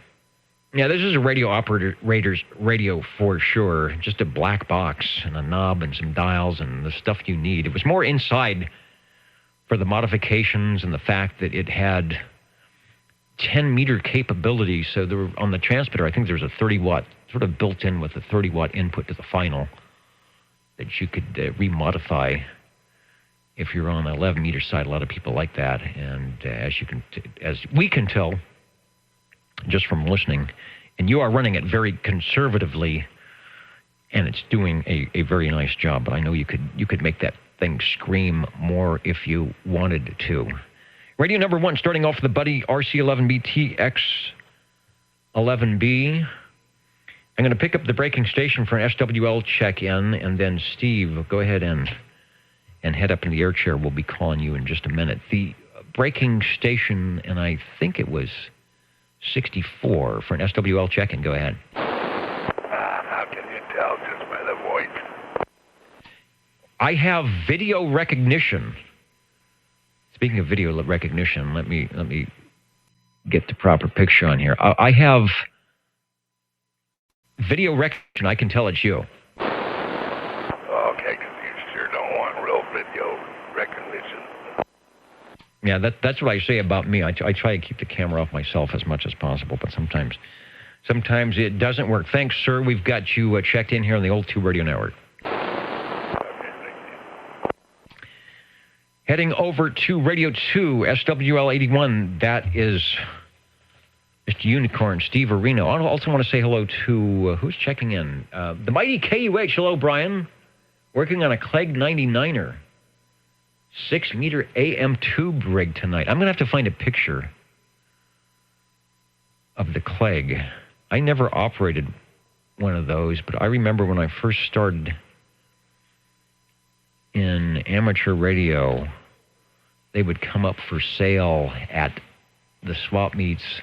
S1: Yeah, this is a radio operator's radio for sure. Just a black box and a knob and some dials and the stuff you need. It was more inside for the modifications and the fact that it had 10-meter capability. So there were, on the transmitter, I think there's a 30-watt, sort of built in with a 30-watt input to the final that you could remodify if you're on the 11-meter side. A lot of people like that. And as we can tell, just from listening, and you are running it very conservatively, and it's doing a very nice job. But I know you could make that thing scream more if you wanted to. Radio number one, starting off the Buddy RC11B TX11B. I'm going to pick up the breaking station for an SWL check-in, and then Steve, go ahead and head up in the air chair. We'll be calling you in just a minute. The breaking station, and I think it was 64 for an SWL check-in. Go ahead.
S12: How can you tell just by the voice?
S1: I have video recognition. Speaking of video recognition, let me get the proper picture on here. I have video recognition. I can tell it's you.
S12: Okay, because you sure don't want real video recognition.
S1: Yeah, that's what I say about me. I try to keep the camera off myself as much as possible, but sometimes it doesn't work. Thanks, sir. We've got you checked in here on the Old Tube Radio Network. Heading over to Radio 2, SWL81. That is Mr. Unicorn, Steve Areno. I also want to say hello to, who's checking in? The mighty KUH. Hello, Brian. Working on a Clegg 99er. 6-meter AM tube rig tonight. I'm going to have to find a picture of the Clegg. I never operated one of those, but I remember when I first started in amateur radio, they would come up for sale at the swap meets,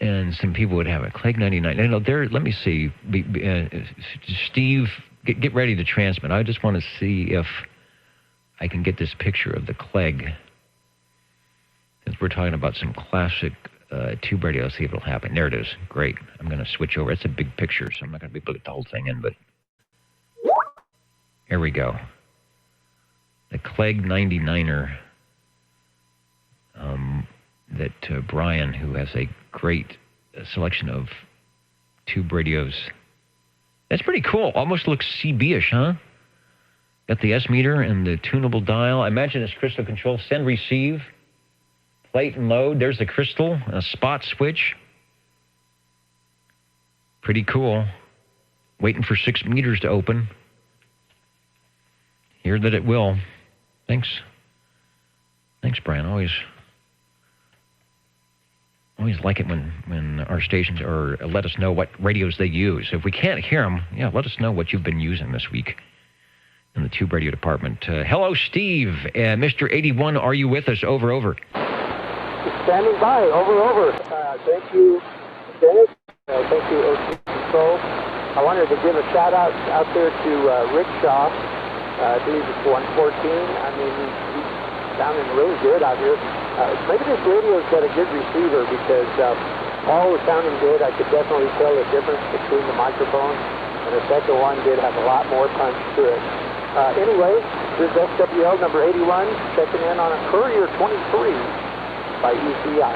S1: and some people would have a Clegg 99. You know, there. Let me see. Steve, get ready to transmit. I just want to see if I can get this picture of the Clegg. Since we're talking about some classic tube radio, see if it'll happen. There it is. Great. I'm going to switch over. It's a big picture, so I'm not going to be able to get the whole thing in, but here we go. the Clegg 99er that Brian, who has a great selection of tube radios. That's pretty cool. Almost looks CB-ish, huh? Got the S meter and the tunable dial. I imagine it's crystal control. Send, receive, plate and load. There's the crystal, a spot switch. Pretty cool. Waiting for 6 meters to open. Hear that it will. Thanks, Brian. Always like it when our stations let us know what radios they use. If we can't hear them, let us know what you've been using this week in the tube radio department. Hello, Steve. Mr. 81, are you with us? Over.
S13: Standing by. Over. Thank you, Dennis. Thank you, OC Control. I wanted to give a shout out there to Rick Shaw. I believe it's 114. I mean, he's sounding really good out here. Maybe this radio's got a good receiver because all was sounding good. I could definitely tell the difference between the microphones, and the second one did have a lot more punch to it. Anyway, this is SWL number 81, checking in on a Courier 23 by ECI.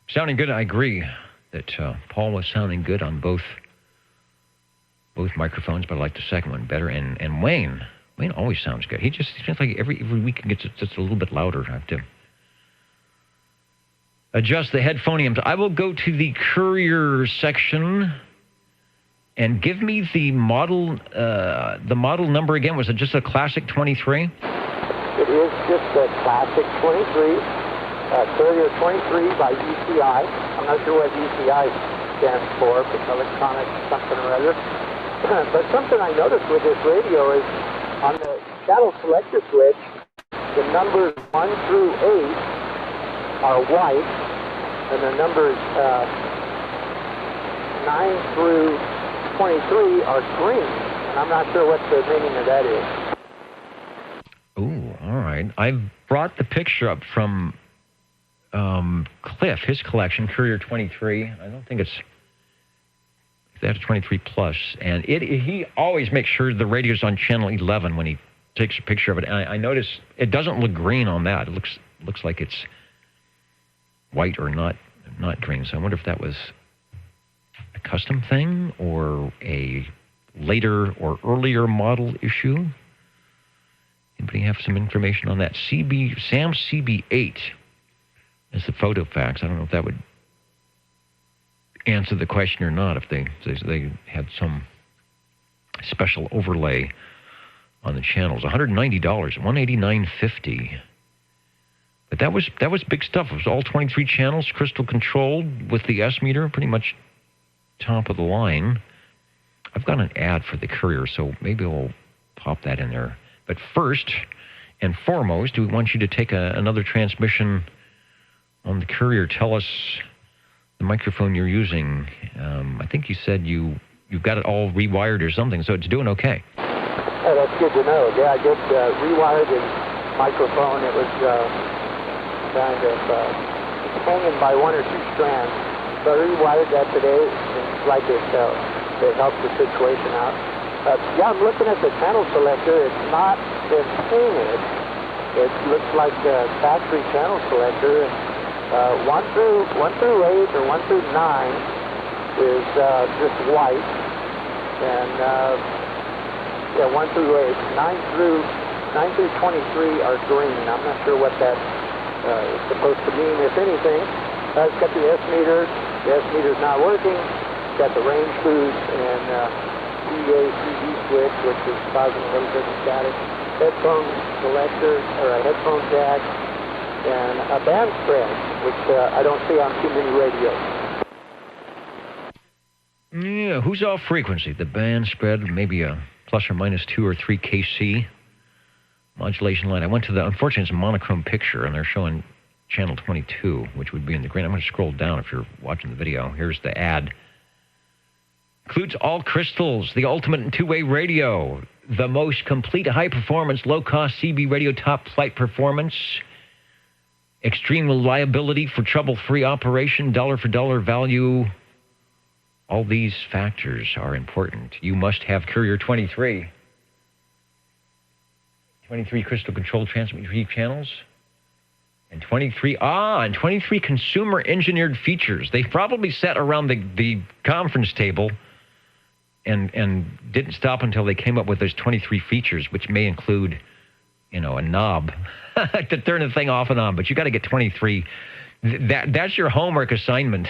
S1: Sounding good. I agree that Paul was sounding good on both microphones, but I like the second one better. And Wayne always sounds good. He seems like every week he gets just a little bit louder. I have to adjust the headphoniums. I will go to the Courier section and give me the model number again. Was it just a Classic 23?
S13: It is just a Classic 23, Courier 23 by ECI. I'm not sure what ECI stands for, but electronic something or other. But something I noticed with this radio is on the channel selector switch, the numbers 1 through 8 are white, and the numbers 9 through 23 are green. And I'm not sure what the meaning of that is.
S1: Ooh, all right. I've brought the picture up from Cliff, his collection, Courier 23. I don't think it's... That's 23 plus, and he always makes sure the radio's on channel 11 when he takes a picture of it. And I notice it doesn't look green on that. It looks like it's white or not green. So I wonder if that was a custom thing or a later or earlier model issue. Anybody have some information on that? Sam CB8 is the photo fax. I don't know if that would answer the question or not, if they had some special overlay on the channels. $190, $189.50. But that was big stuff. It was all 23 channels, crystal controlled with the S meter, pretty much top of the line. I've got an ad for the Courier, so maybe we'll pop that in there. But first and foremost, we want you to take another transmission on the Courier. Tell us the microphone you're using. I think you said you've got it all rewired or something, so it's doing okay.
S13: Oh, that's good to know. Yeah, I just rewired the microphone. It was kind of hanging by 1 or 2 strands. So I rewired that today, and like it helps the situation out. Yeah, I'm looking at the channel selector. It's not been painted. It looks like a factory channel selector. 1 through 8 or 1 through 9 is just white, and 1 through 8, 9 through 23 are green. I'm not sure what that is supposed to mean, if anything. It's got the S meter. The S meter's not working. It's got the range boost and PA/CD switch, which is causing a little bit of static. Headphone selector or a headphone jack. And a band spread, which I don't see on too many radios.
S1: Yeah, who's off frequency? The band spread, maybe a plus or minus 2 or 3 KC modulation line. I went to unfortunately, it's a monochrome picture, and they're showing channel 22, which would be in the green. I'm going to scroll down if you're watching the video. Here's the ad. Includes all crystals, the ultimate in two-way radio, the most complete high-performance, low-cost CB radio top flight performance, extreme reliability for trouble-free operation, dollar-for-dollar value All these factors are important. You must have Courier 23. 23 crystal control transmission channels. And 23 consumer engineered features. They probably sat around the conference table and didn't stop until they came up with those 23 features, which may include, a knob to turn the thing off and on. But you got to get 23. That's your homework assignment.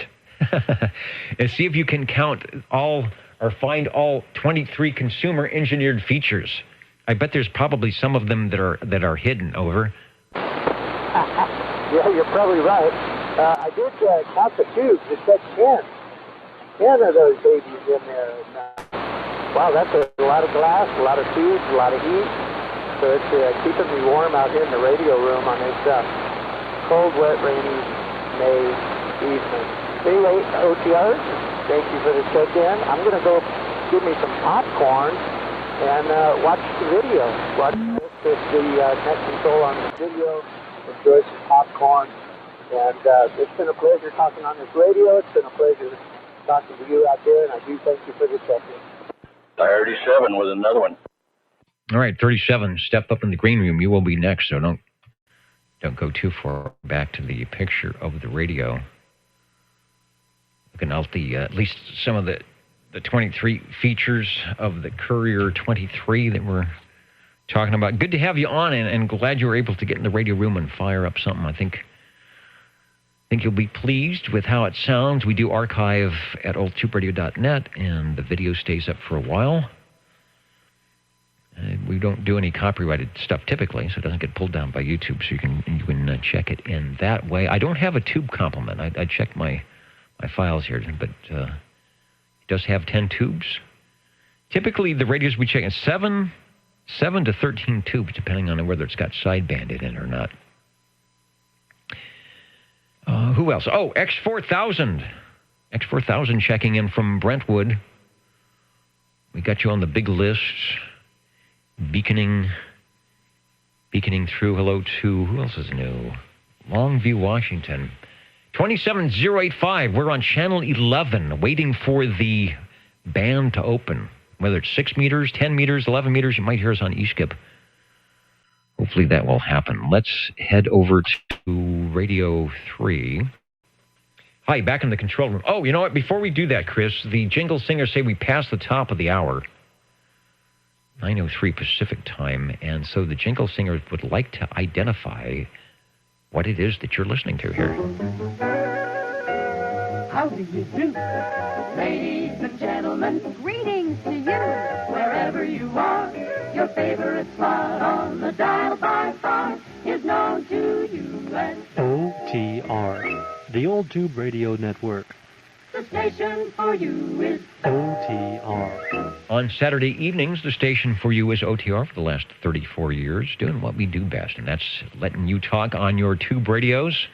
S1: And see if you can count all or find all 23 consumer engineered features. I bet there's probably some of them that are hidden. Over.
S13: Yeah, you're probably right. I did count the tubes. It said 10 of those babies in there. And, wow, that's a lot of glass, a lot of tubes, a lot of heat. So it's keeping me warm out here in the radio room on this cold, wet, rainy May evening. Anyway, OTR, thank you for the check-in. I'm going to go give me some popcorn and watch the video. Watch the net control on the video. Enjoy some popcorn. And it's been a pleasure talking on this radio. It's been a pleasure talking to you out there, and I do thank you for the check-in.
S14: 37 with another one.
S1: All right, 37. Step up in the green room. You will be next, so don't go too far back to the picture of the radio. Looking out at least some of the 23 features of the Courier 23 that we're talking about. Good to have you on, and glad you were able to get in the radio room and fire up something. I think you'll be pleased with how it sounds. We do archive at oldtuberadio.net, and the video stays up for a while. We don't do any copyrighted stuff typically, so it doesn't get pulled down by YouTube, so you can check it in that way. I don't have a tube complement. I checked my files here, but it does have 10 tubes. Typically, the radios we check is 7 to 13 tubes, depending on whether it's got sideband in it or not. Who else? Oh, X4000. X4000 checking in from Brentwood. We got you on the big list. Beaconing through. Hello to, who else is new? Longview, Washington. 27085. We're on channel 11, waiting for the band to open. Whether it's 6 meters, 10 meters, 11 meters, you might hear us on eSkip. Hopefully that will happen. Let's head over to Radio 3. Hi, back in the control room. Oh, you know what? Before we do that, Chris, the jingle singers say we passed the top of the hour. 9:03 Pacific time, and so the jingle singers would like to identify what it is that you're listening to here.
S11: How do you do? Ladies and gentlemen, greetings to you. Wherever you are, your favorite slot on the dial by far is known to you as
S15: OTR, the Old Tube Radio Network.
S11: The station for you is
S15: OTR.
S1: On Saturday evenings, the station for you is OTR for the last 34 years, doing what we do best, and that's letting you talk on your tube radios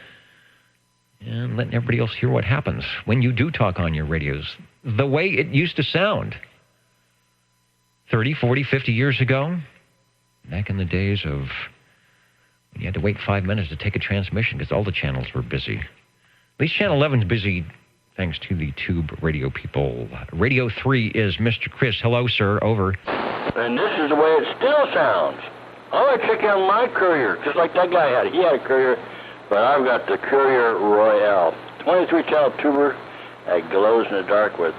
S1: and letting everybody else hear what happens when you do talk on your radios the way it used to sound 30, 40, 50 years ago, back in the days of when you had to wait 5 minutes to take a transmission because all the channels were busy. At least Channel 11's busy thanks to the tube radio people. Radio 3 is Mr. Chris. Hello, sir. Over.
S14: And this is the way it still sounds. I want to check out my Courier, just like that guy had. He had a Courier, but I've got the Courier Royale. 23-channel tuber that glows in the dark with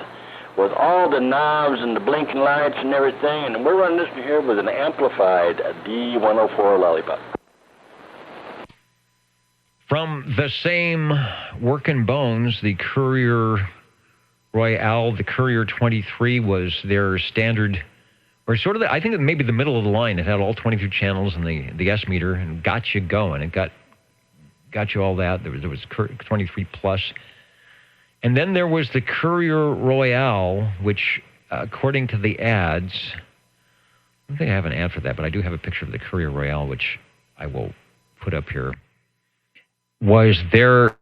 S14: all the knobs and the blinking lights and everything. And we're running this here with an amplified D104 Lollipop.
S1: From the same working bones, the Courier Royale, the Courier 23 was their standard, or sort of, I think maybe the middle of the line. It had all 22 channels and the S meter and got you going. It got you all that. There was 23 plus. And then there was the Courier Royale, which, according to the ads, I don't think I have an ad for that, but I do have a picture of the Courier Royale, which I will put up here, was their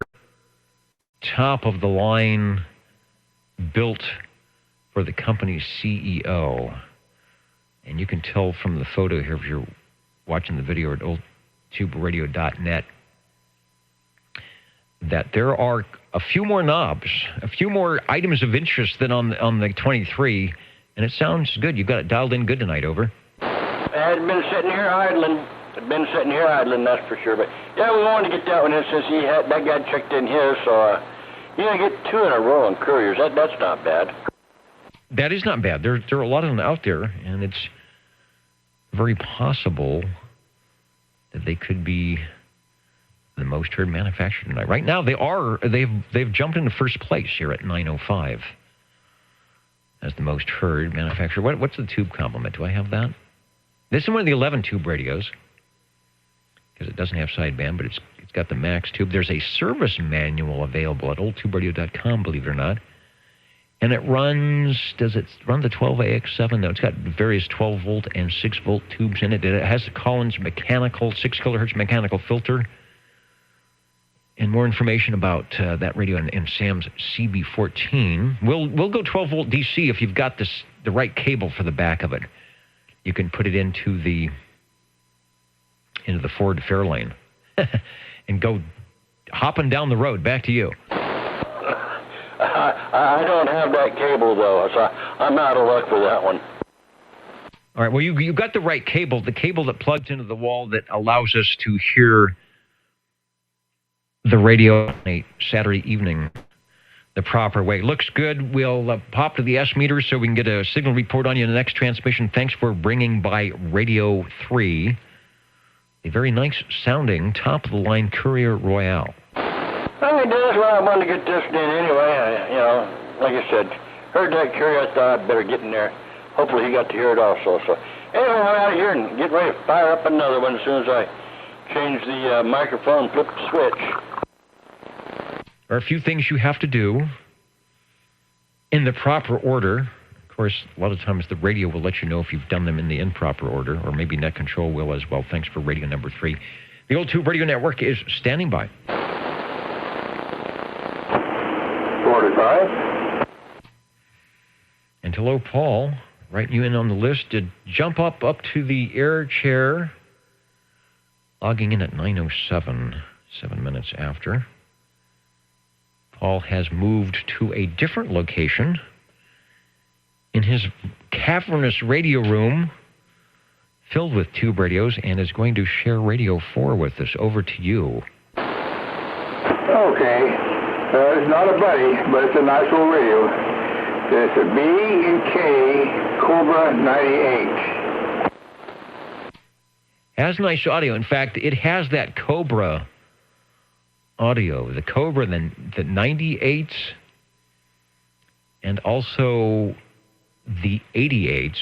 S1: top-of-the-line built for the company's CEO. And you can tell from the photo here if you're watching the video at oldtuberadio.net. that there are a few more knobs, a few more items of interest than on the 23, and it sounds good. You've got it dialed in good tonight, over.
S14: I had been sitting here idling. That's for sure. But yeah, we wanted to get that one in since that guy checked in his, so get 2 in a row on couriers. That's not bad. That is not bad. There are a lot of them out there, and it's very possible that they could be the most heard manufacturer tonight. Right now, they've jumped into first place here at 905 as the most heard manufacturer. What's the tube complement? Do I have that? This is one of the 11 tube radios because it doesn't have sideband, but it's got the max tube. There's a service manual available at oldtuberadio.com, believe it or not. And it runs, does it run the 12AX7? No, it's got various 12-volt and 6-volt tubes in it. It has the Collins mechanical, 6 kilohertz mechanical filter. And more information about that radio in Sam's CB14. We'll go 12-volt DC if you've got the right cable for the back of it. You can put it into the Ford Fairlane and go hopping down the road. Back to you. I don't have that cable, though, so I'm out of luck for that one. All right, well, you got the right cable, the cable that plugs into the wall that allows us to hear the radio on a Saturday evening the proper way. Looks good. We'll pop to the S meter so we can get a signal report on you in the next transmission. Thanks for bringing by Radio 3, a very nice-sounding, top-of-the-line Courier Royale. Well, Dennis, I wanted to get this in anyway. Like I said, heard that Courier, I thought I'd better get in there. Hopefully he got to hear it also. So anyway, I'm out of here and get ready to fire up another one as soon as I change the microphone, flip the switch. There are a few things you have to do in the proper order. Of course, a lot of times the radio will let you know if you've done them in the improper order, or maybe Net Control will as well. Thanks for radio number 3. The Old Tube Radio Network is standing by.
S12: 45.
S1: And hello, Paul. Writing you in on the list to jump up to the air chair. Logging in at 9:07, 7 minutes after. Paul has moved to a different location in his cavernous radio room filled with tube radios and is going to share Radio 4 with us. Over to you.
S12: Okay. It's not a buddy, but it's a nice little radio. It's a B&K Cobra 98.
S1: Has nice audio. In fact, it has that Cobra audio. The Cobra, the 98s, and also the 88s.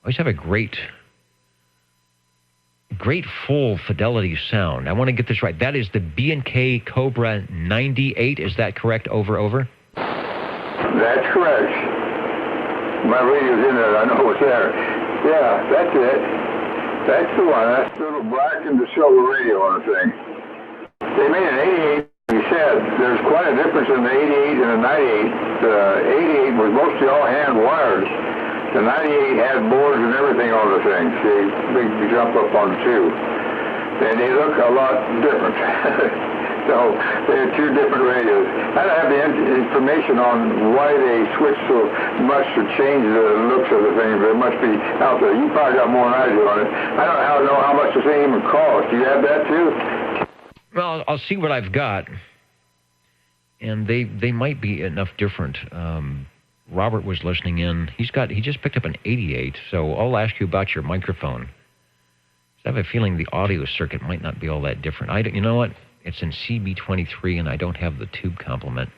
S1: Always have a great full fidelity sound. I want to get this right. That is the B&K Cobra 98. Is that correct? Over?
S12: That's correct. My radio's in there. I know it's there. Yeah, that's it. That's the one. That's the little black and the silver radio on the thing. They made an 88. You said there's quite a difference in the 88 and the 98. The 88 was mostly all hand wires. The 98 had boards and everything on the thing. See, big jump up on the two. And they look a lot different. So they're two different radios. I don't have the information on why they switched so much to change the looks of the thing, but it must be out there. You probably got more than I do on it. I don't know how much the thing even costs. Do you have that too?
S1: Well, I'll see what I've got. And they might be enough different. Robert was listening in. He just picked up an 88, so I'll ask you about your microphone. I have a feeling the audio circuit might not be all that different. You know what? It's in CB23, and I don't have the tube complement.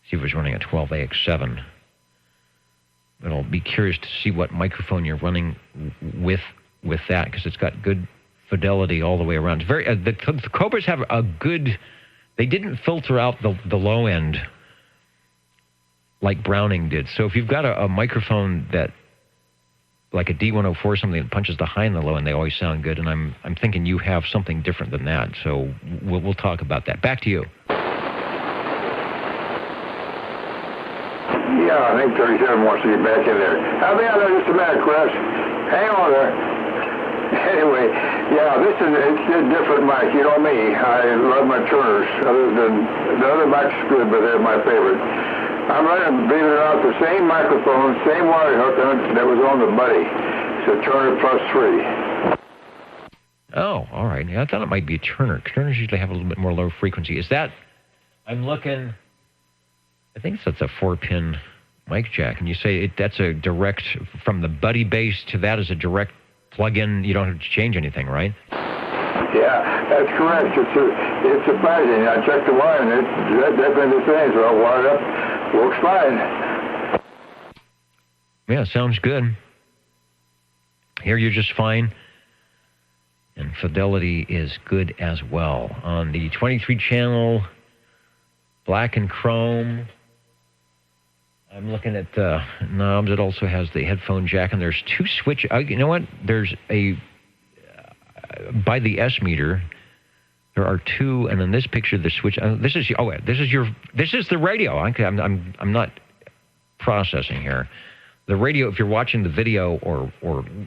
S1: See if it's running a 12AX7. But I'll be curious to see what microphone you're running with that, because it's got good fidelity all the way around. It's very the Cobras have a good. They didn't filter out the low end like Browning did. So if you've got a microphone that, like a D104, something that punches the high and the low, and they always sound good. And I'm thinking you have something different than that. So we'll talk about that. Back to you.
S12: Yeah, I think 37 wants to get back in there. I'll be out there just a minute, Chris. Hang on there.
S16: Anyway, yeah, it's different mic. You know me. I love my Turners. The other mic's good, but they're my favorite. I'm running, believe it or not, the same microphone, same wire hook that was on the Buddy. It's a Turner Plus 3.
S1: Oh, all right. Yeah, I thought it might be a Turner. Turners usually have a little bit more low frequency. Is that, I'm looking, I think that's a 4-pin mic jack. And you say that's a direct, from the Buddy base to that is a direct plug-in. You don't have to change anything, right?
S16: Yeah, that's correct. It's surprising. I checked the wire, and it's definitely the same. So I wired up. Works fine.
S1: Yeah, sounds good. Here you're just fine. And fidelity is good as well. On the 23-channel black and chrome, I'm looking at the knobs. It also has the headphone jack, and there's two switches. You know what? There's a... by the S meter, there are two, and in this picture, the switch. This is the radio. I'm not processing here. The radio. If you're watching the video or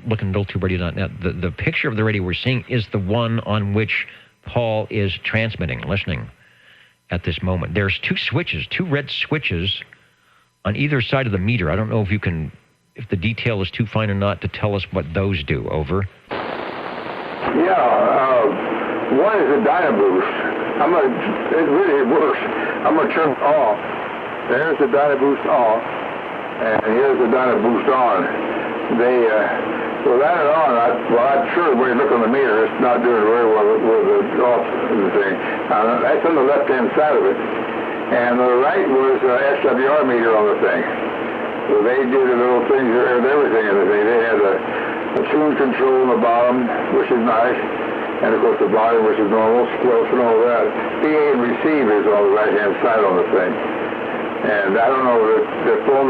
S1: looking at oldtuberadio.net, the picture of the radio we're seeing is the one on which Paul is transmitting, listening at this moment. There's two switches, two red switches on either side of the meter. I don't know if the detail is too fine or not to tell us what those do. Over.
S16: Yeah, one is a Dynaboost. It really works. I'm going to turn it off. There's the Dynaboost off, and here's the Dynaboost on. With that on, I'm sure when you look on the meter, it's not doing very well with the off thing. That's on the left-hand side of it. And the right was SWR meter on the thing. So they did a little thing there and everything in the thing. They had a tune control on the bottom, which is nice, and of course the volume, which is normal, squelch and all that. PA and receive is on the right-hand side on the thing. And I don't know, we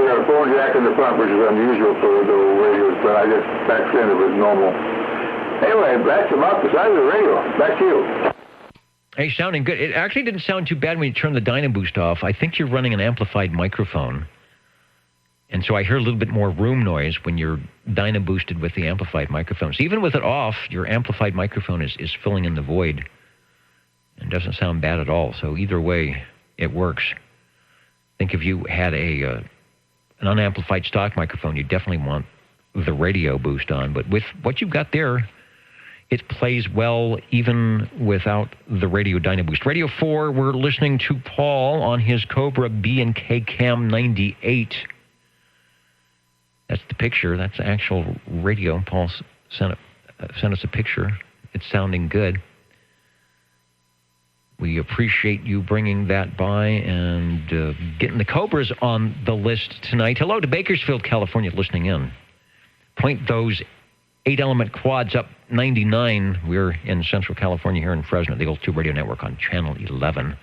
S16: got a phone jack in the front, which is unusual for the radios, but I just, back then it was normal. Anyway, that's about the size of the radio. Back to you.
S1: Hey, sounding good. It actually didn't sound too bad when you turn the Dynaboost off. I think you're running an amplified microphone. And so I hear a little bit more room noise when you're Dynaboosted with the amplified microphones. Even with it off, your amplified microphone is filling in the void and doesn't sound bad at all. So either way, it works. I think if you had an unamplified stock microphone, you definitely want the radio boost on. But with what you've got there, it plays well even without the radio Dynaboost. Radio 4, we're listening to Paul on his Cobra B&K Cam 98. That's the picture. That's the actual radio. Paul sent us a picture. It's sounding good. We appreciate you bringing that by and getting the Cobras on the list tonight. Hello to Bakersfield, California, listening in. Point those 8-element quads up 99. We're in Central California here in Fresno, the Old Tube Radio Network on Channel 11.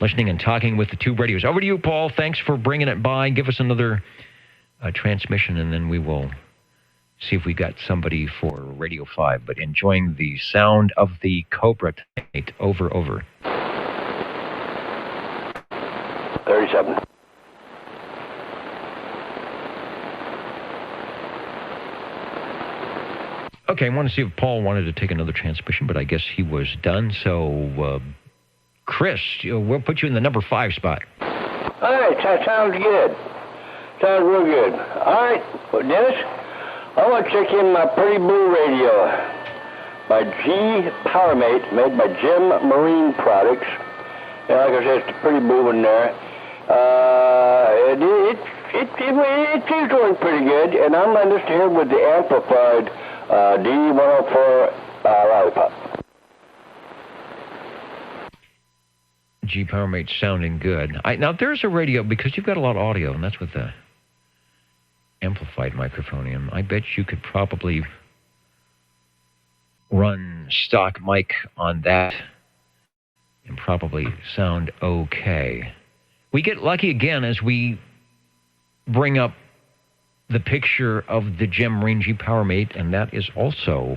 S1: Listening and talking with the Tube Radios. Over to you, Paul. Thanks for bringing it by. Give us another transmission, and then we will see if we got somebody for Radio 5. But enjoying the sound of the Cobra tonight. Over.
S14: 37.
S1: Okay, I want to see if Paul wanted to take another transmission, but I guess he was done. So, Chris, we'll put you in the number 5 spot.
S14: All right, that sounds good. Sounds real good. All right, well, Dennis, I want to check in my Pretty Blue radio by G Powermate, made by Jim Marine Products. And like I said, it's the Pretty Blue one there. It seems going pretty good, and I'm listening here with the amplified D104 Lollipop.
S1: G Powermate sounding good. Now, there's a radio, because you've got a lot of audio, and that's with the amplified microphone in. I bet you could probably run stock mic on that and probably sound okay. We get lucky again as we bring up the picture of the Jim Marine G Powermate, and that is also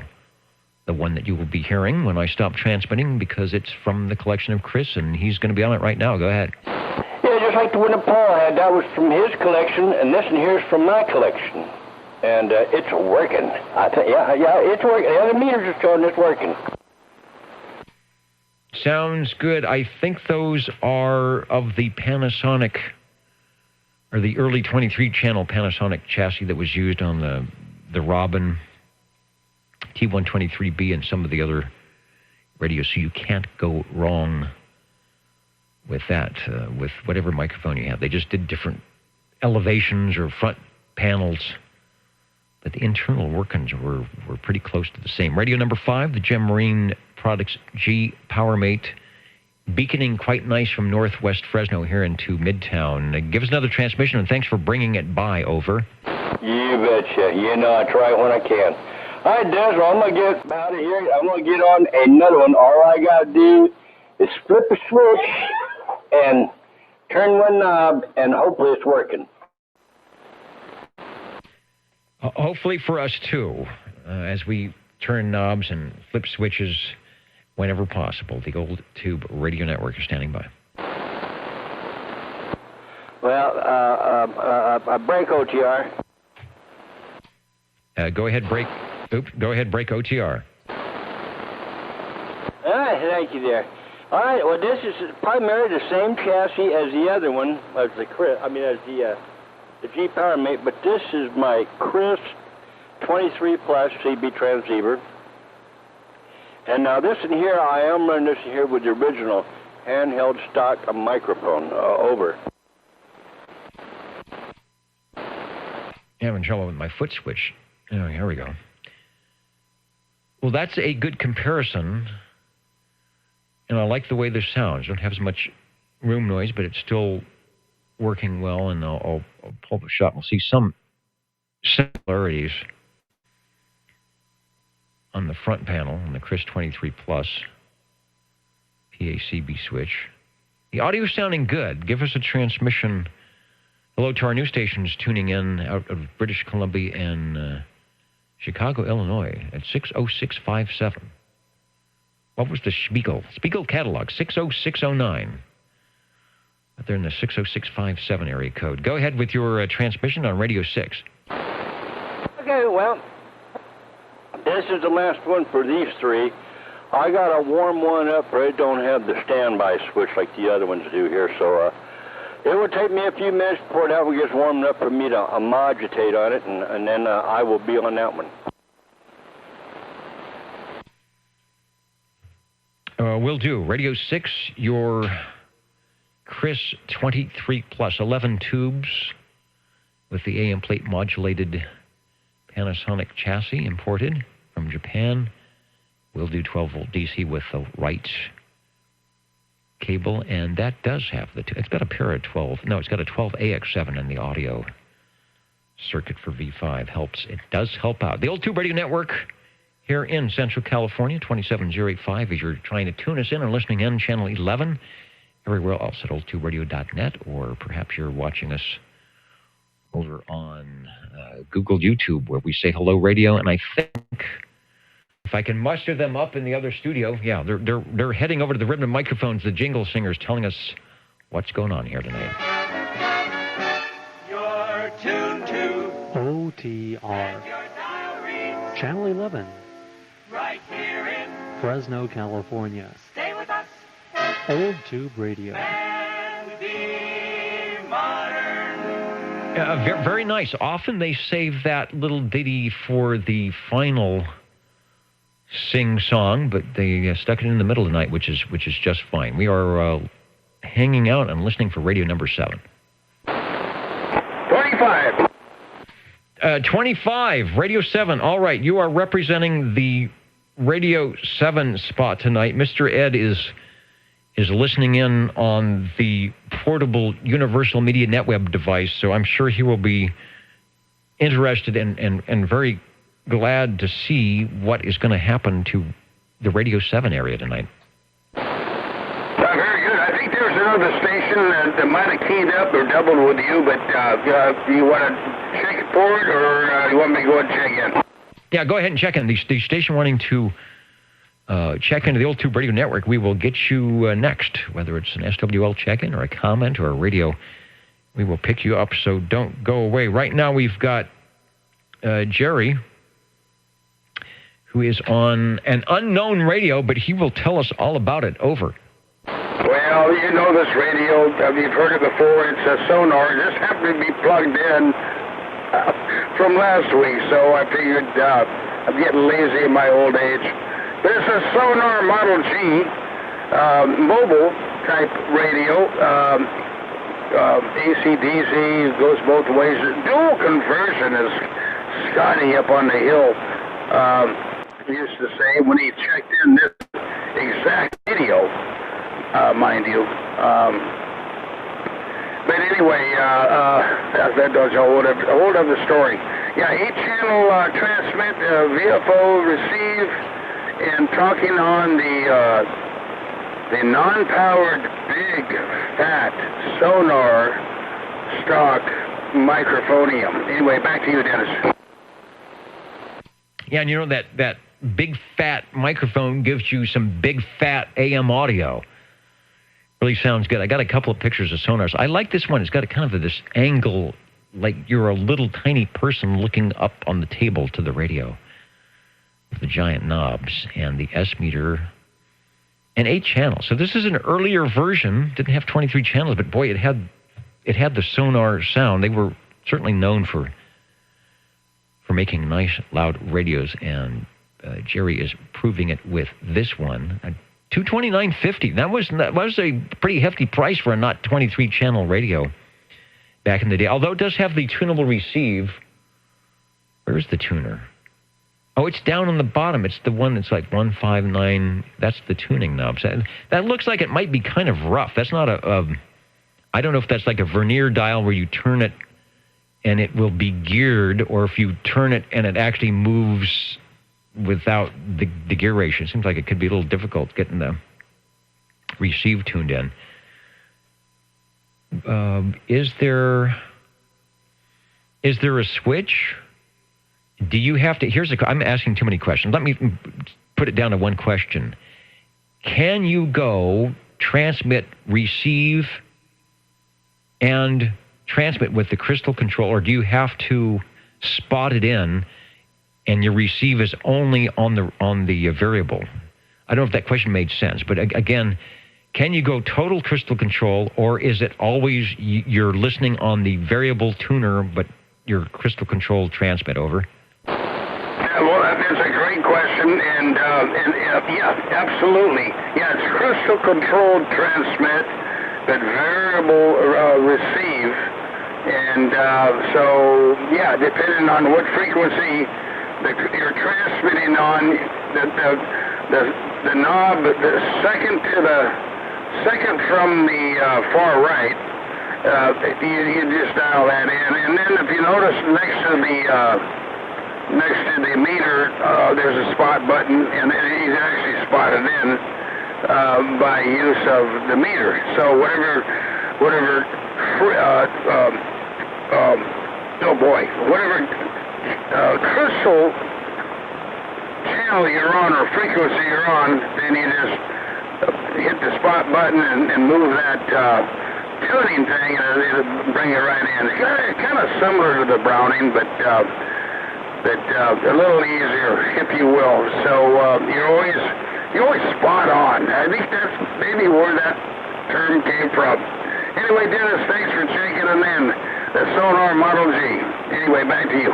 S1: the one that you will be hearing when I stop transmitting, because it's from the collection of Chris, and he's going to be on it right now. Go ahead.
S14: Yeah, just like the one that Paul had. That was from his collection, and this one here is from my collection. and it's working. Yeah, it's working. The other meters are showing it's working.
S1: Sounds good. I think those are of the Panasonic, or the early 23-channel Panasonic chassis that was used on the Robin T123B and some of the other radios, so you can't go wrong with that, with whatever microphone you have. They just did different elevations or front panels, but the internal workings were pretty close to the same. Radio number 5, the Gem Marine Products G PowerMate, beaconing quite nice from northwest Fresno here into Midtown. Give us another transmission, and thanks for bringing it by. Over.
S14: You betcha. You know, I try when I can. All right, Des, well, I'm going to get out of here. I'm going to get on another one. All I got to do is flip a switch and turn one knob, and hopefully it's working.
S1: Hopefully for us, too, as we turn knobs and flip switches whenever possible. The Old Tube Radio Network is standing by.
S14: Well, break OTR.
S1: Go ahead, break OTR.
S14: All right, thank you there. All right, well, this is primarily the same chassis as the other one, as the G PowerMate, but this is my Chris 23 Plus CB transceiver. And now this in here, I am running this in here with the original handheld stock microphone. Over.
S1: Having trouble with my foot switch. Oh, here we go. Well, that's a good comparison, and I like the way this sounds. Don't have as much room noise, but it's still working well, and I'll pull the shot. We'll see some similarities on the front panel on the Chris 23 Plus PACB switch. The audio is sounding good. Give us a transmission. Hello to our new stations tuning in out of British Columbia and Chicago, Illinois at 60657. What was the Spiegel catalog? 60609. They're in the 60657 area code. Go ahead with your transmission on Radio 6.
S14: Okay, well, this is the last one for these three. I got to warm one up, but it don't have the standby switch like the other ones do here, so it would take me a few minutes before that one gets warmed up for me to modulate on it, and then I will be on that one.
S1: Will do. Radio 6, your Chris 23 Plus, 11 tubes with the AM plate modulated Panasonic chassis imported from Japan. We'll do 12-volt DC with the right cable, and that does have it's got a pair of 12. No, it's got a 12 AX7 in the audio circuit for V5. It does help out. The Old Tube Radio Network here in Central California, 27085, as you're trying to tune us in and listening in, channel 11. Everywhere else at oldtuberadio.net, or perhaps you're watching us over on Google YouTube, where we say hello radio. And I think if I can muster them up in the other studio, yeah, they're heading over to the ribbon of microphones, the jingle singers, telling us what's going on here tonight.
S11: You're tuned to
S15: OTR, Channel 11,
S11: right here in
S15: Fresno, California.
S11: Stay with us.
S15: Old Tube Radio.
S1: Very nice. Often they save that little ditty for the final sing-song, but they stuck it in the middle tonight, which is just fine. We are hanging out and listening for radio number 7.
S2: 25.
S1: 25, Radio 7. All right, you are representing the Radio 7 spot tonight. Mr. Ed is listening in on the portable Universal Media NetWeb device, so I'm sure he will be interested and very glad to see what is going to happen to the Radio 7 area tonight.
S2: Very good. I think there's another station that might have keyed up or doubled with you, but do you want to check it forward, or you want me to go ahead and check in?
S1: Yeah, go ahead and check in. The station wanting to check into the Old Tube Radio Network, we will get you next, whether it's an SWL check-in or a comment or a radio. We will pick you up, so don't go away. Right now we've got Jerry, who is on an unknown radio, but he will tell us all about it. Over.
S2: Well, you know this radio. You've heard it before. It's a sonar. It just happened to be plugged in from last week, so I figured I'm getting lazy in my old age. But it's a Sonar Model G mobile type radio. AC/DC goes both ways. Dual conversion, as Scotty up on the hill used to say when he checked in this exact video, mind you. But anyway, that does hold of the story. Yeah, 8-channel transmit, VFO receive, and talking on the non-powered big fat sonar stock microphonium. Anyway, back to you, Dennis.
S1: Yeah, and you know that big fat microphone gives you some big fat AM audio. Really sounds good. I got a couple of pictures of sonars. I like this one. It's got a kind of this angle, like you're a little tiny person looking up on the table to the radio. The giant knobs and the S meter and 8 channels. So this is an earlier version. Didn't have 23 channels, but boy, it had the sonar sound. They were certainly known for making nice, loud radios, and Jerry is proving it with this one. $229.50. That was a pretty hefty price for a not 23 channel radio back in the day. Although it does have the tunable receive. Where's the tuner? Oh, it's down on the bottom. It's the one that's like 159. That's the tuning knob. That looks like it might be kind of rough. That's not I don't know if that's like a vernier dial where you turn it and it will be geared, or if you turn it and it actually moves without the gear ratio. It seems like it could be a little difficult getting the receive tuned in. Is there a switch? Do you have to... I'm asking too many questions. Let me put it down to one question. Can you go transmit, receive, and transmit with the crystal control, or do you have to spot it in and your receive is only on the variable? I don't know if that question made sense, but again, can you go total crystal control, or is it always you're listening on the variable tuner, but your crystal control transmit? Over.
S2: Yeah, well, that's a great question, and yeah, absolutely. Yeah, it's crystal controlled transmit, but variable receive, and so yeah, depending on what frequency you're transmitting on, the knob, the second from the far right, you just dial that in, and then if you notice next to the meter, there's a spot button, and he's actually spotted in by use of the meter. So whatever crystal channel you're on or frequency you're on, then you just hit the spot button and move that tuning thing, and it'll bring it right in. It's kind of similar to the Browning, but a little easier, if you will. So you're always spot on. I think that's maybe where that term came from. Anyway, Dennis, thanks for checking in. The Sonar Model G. Anyway, back to you.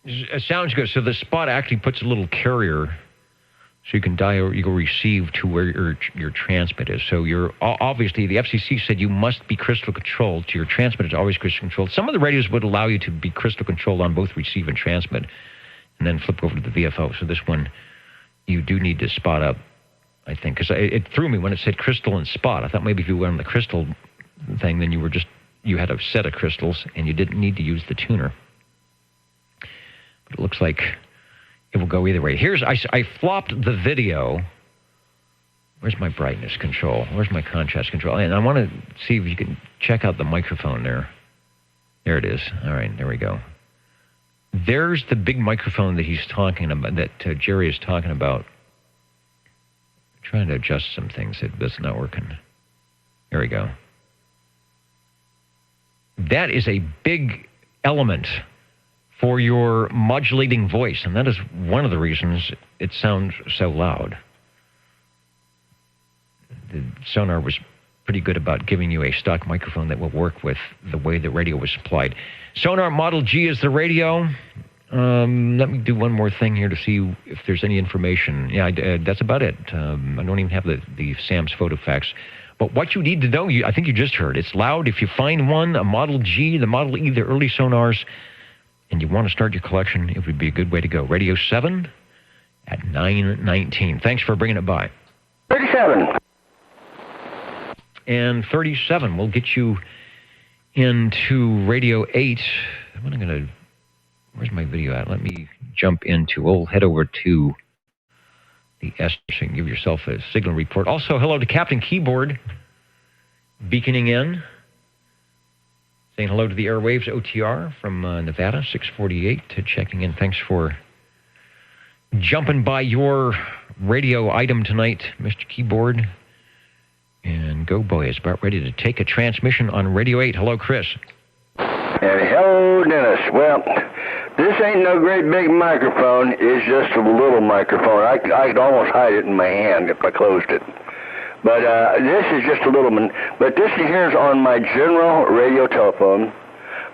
S1: It sounds good. So the spot actually puts a little carrier, so you can dial, you go receive to where your transmit is. So you're obviously, the FCC said you must be crystal controlled. So your transmit is always crystal controlled. Some of the radios would allow you to be crystal controlled on both receive and transmit, and then flip over to the VFO. So this one, you do need to spot up, I think, because it threw me when it said crystal and spot. I thought maybe if you went on the crystal thing, then you had a set of crystals and you didn't need to use the tuner. But it looks like it will go either way. I flopped the video. Where's my brightness control? Where's my contrast control? And I want to see if you can check out the microphone there. There it is. All right, there we go. There's the big microphone that he's talking about, that Jerry is talking about. I'm trying to adjust some things. It's not working. There we go. That is a big element for your modulating voice, and that is one of the reasons it sounds so loud. The sonar was pretty good about giving you a stock microphone that will work with the way the radio was supplied. Sonar Model G is the radio. Let me do one more thing here to see if there's any information. Yeah, that's about it. I don't even have the Sam's photo facts. But what you need to know, I think you just heard, it's loud. If you find one, a Model G, the Model E, the early sonars, and you want to start your collection, it would be a good way to go. Radio 7 at 9:19. Thanks for bringing it by.
S14: 37.
S1: And 37 will get you into Radio 8. Where's my video at? Let me jump into, we'll head over to the S and give yourself a signal report. Also, hello to Captain Keyboard, beaconing in. Saying hello to the airwaves, OTR from Nevada, 648, checking in. Thanks for jumping by your radio item tonight, Mr. Keyboard. And Go Boy is about ready to take a transmission on Radio 8. Hello, Chris.
S14: Hello, Dennis. Well, this ain't no great big microphone. It's just a little microphone. I could almost hide it in my hand if I closed it. But this is just a little one. But this here's on my general radio telephone,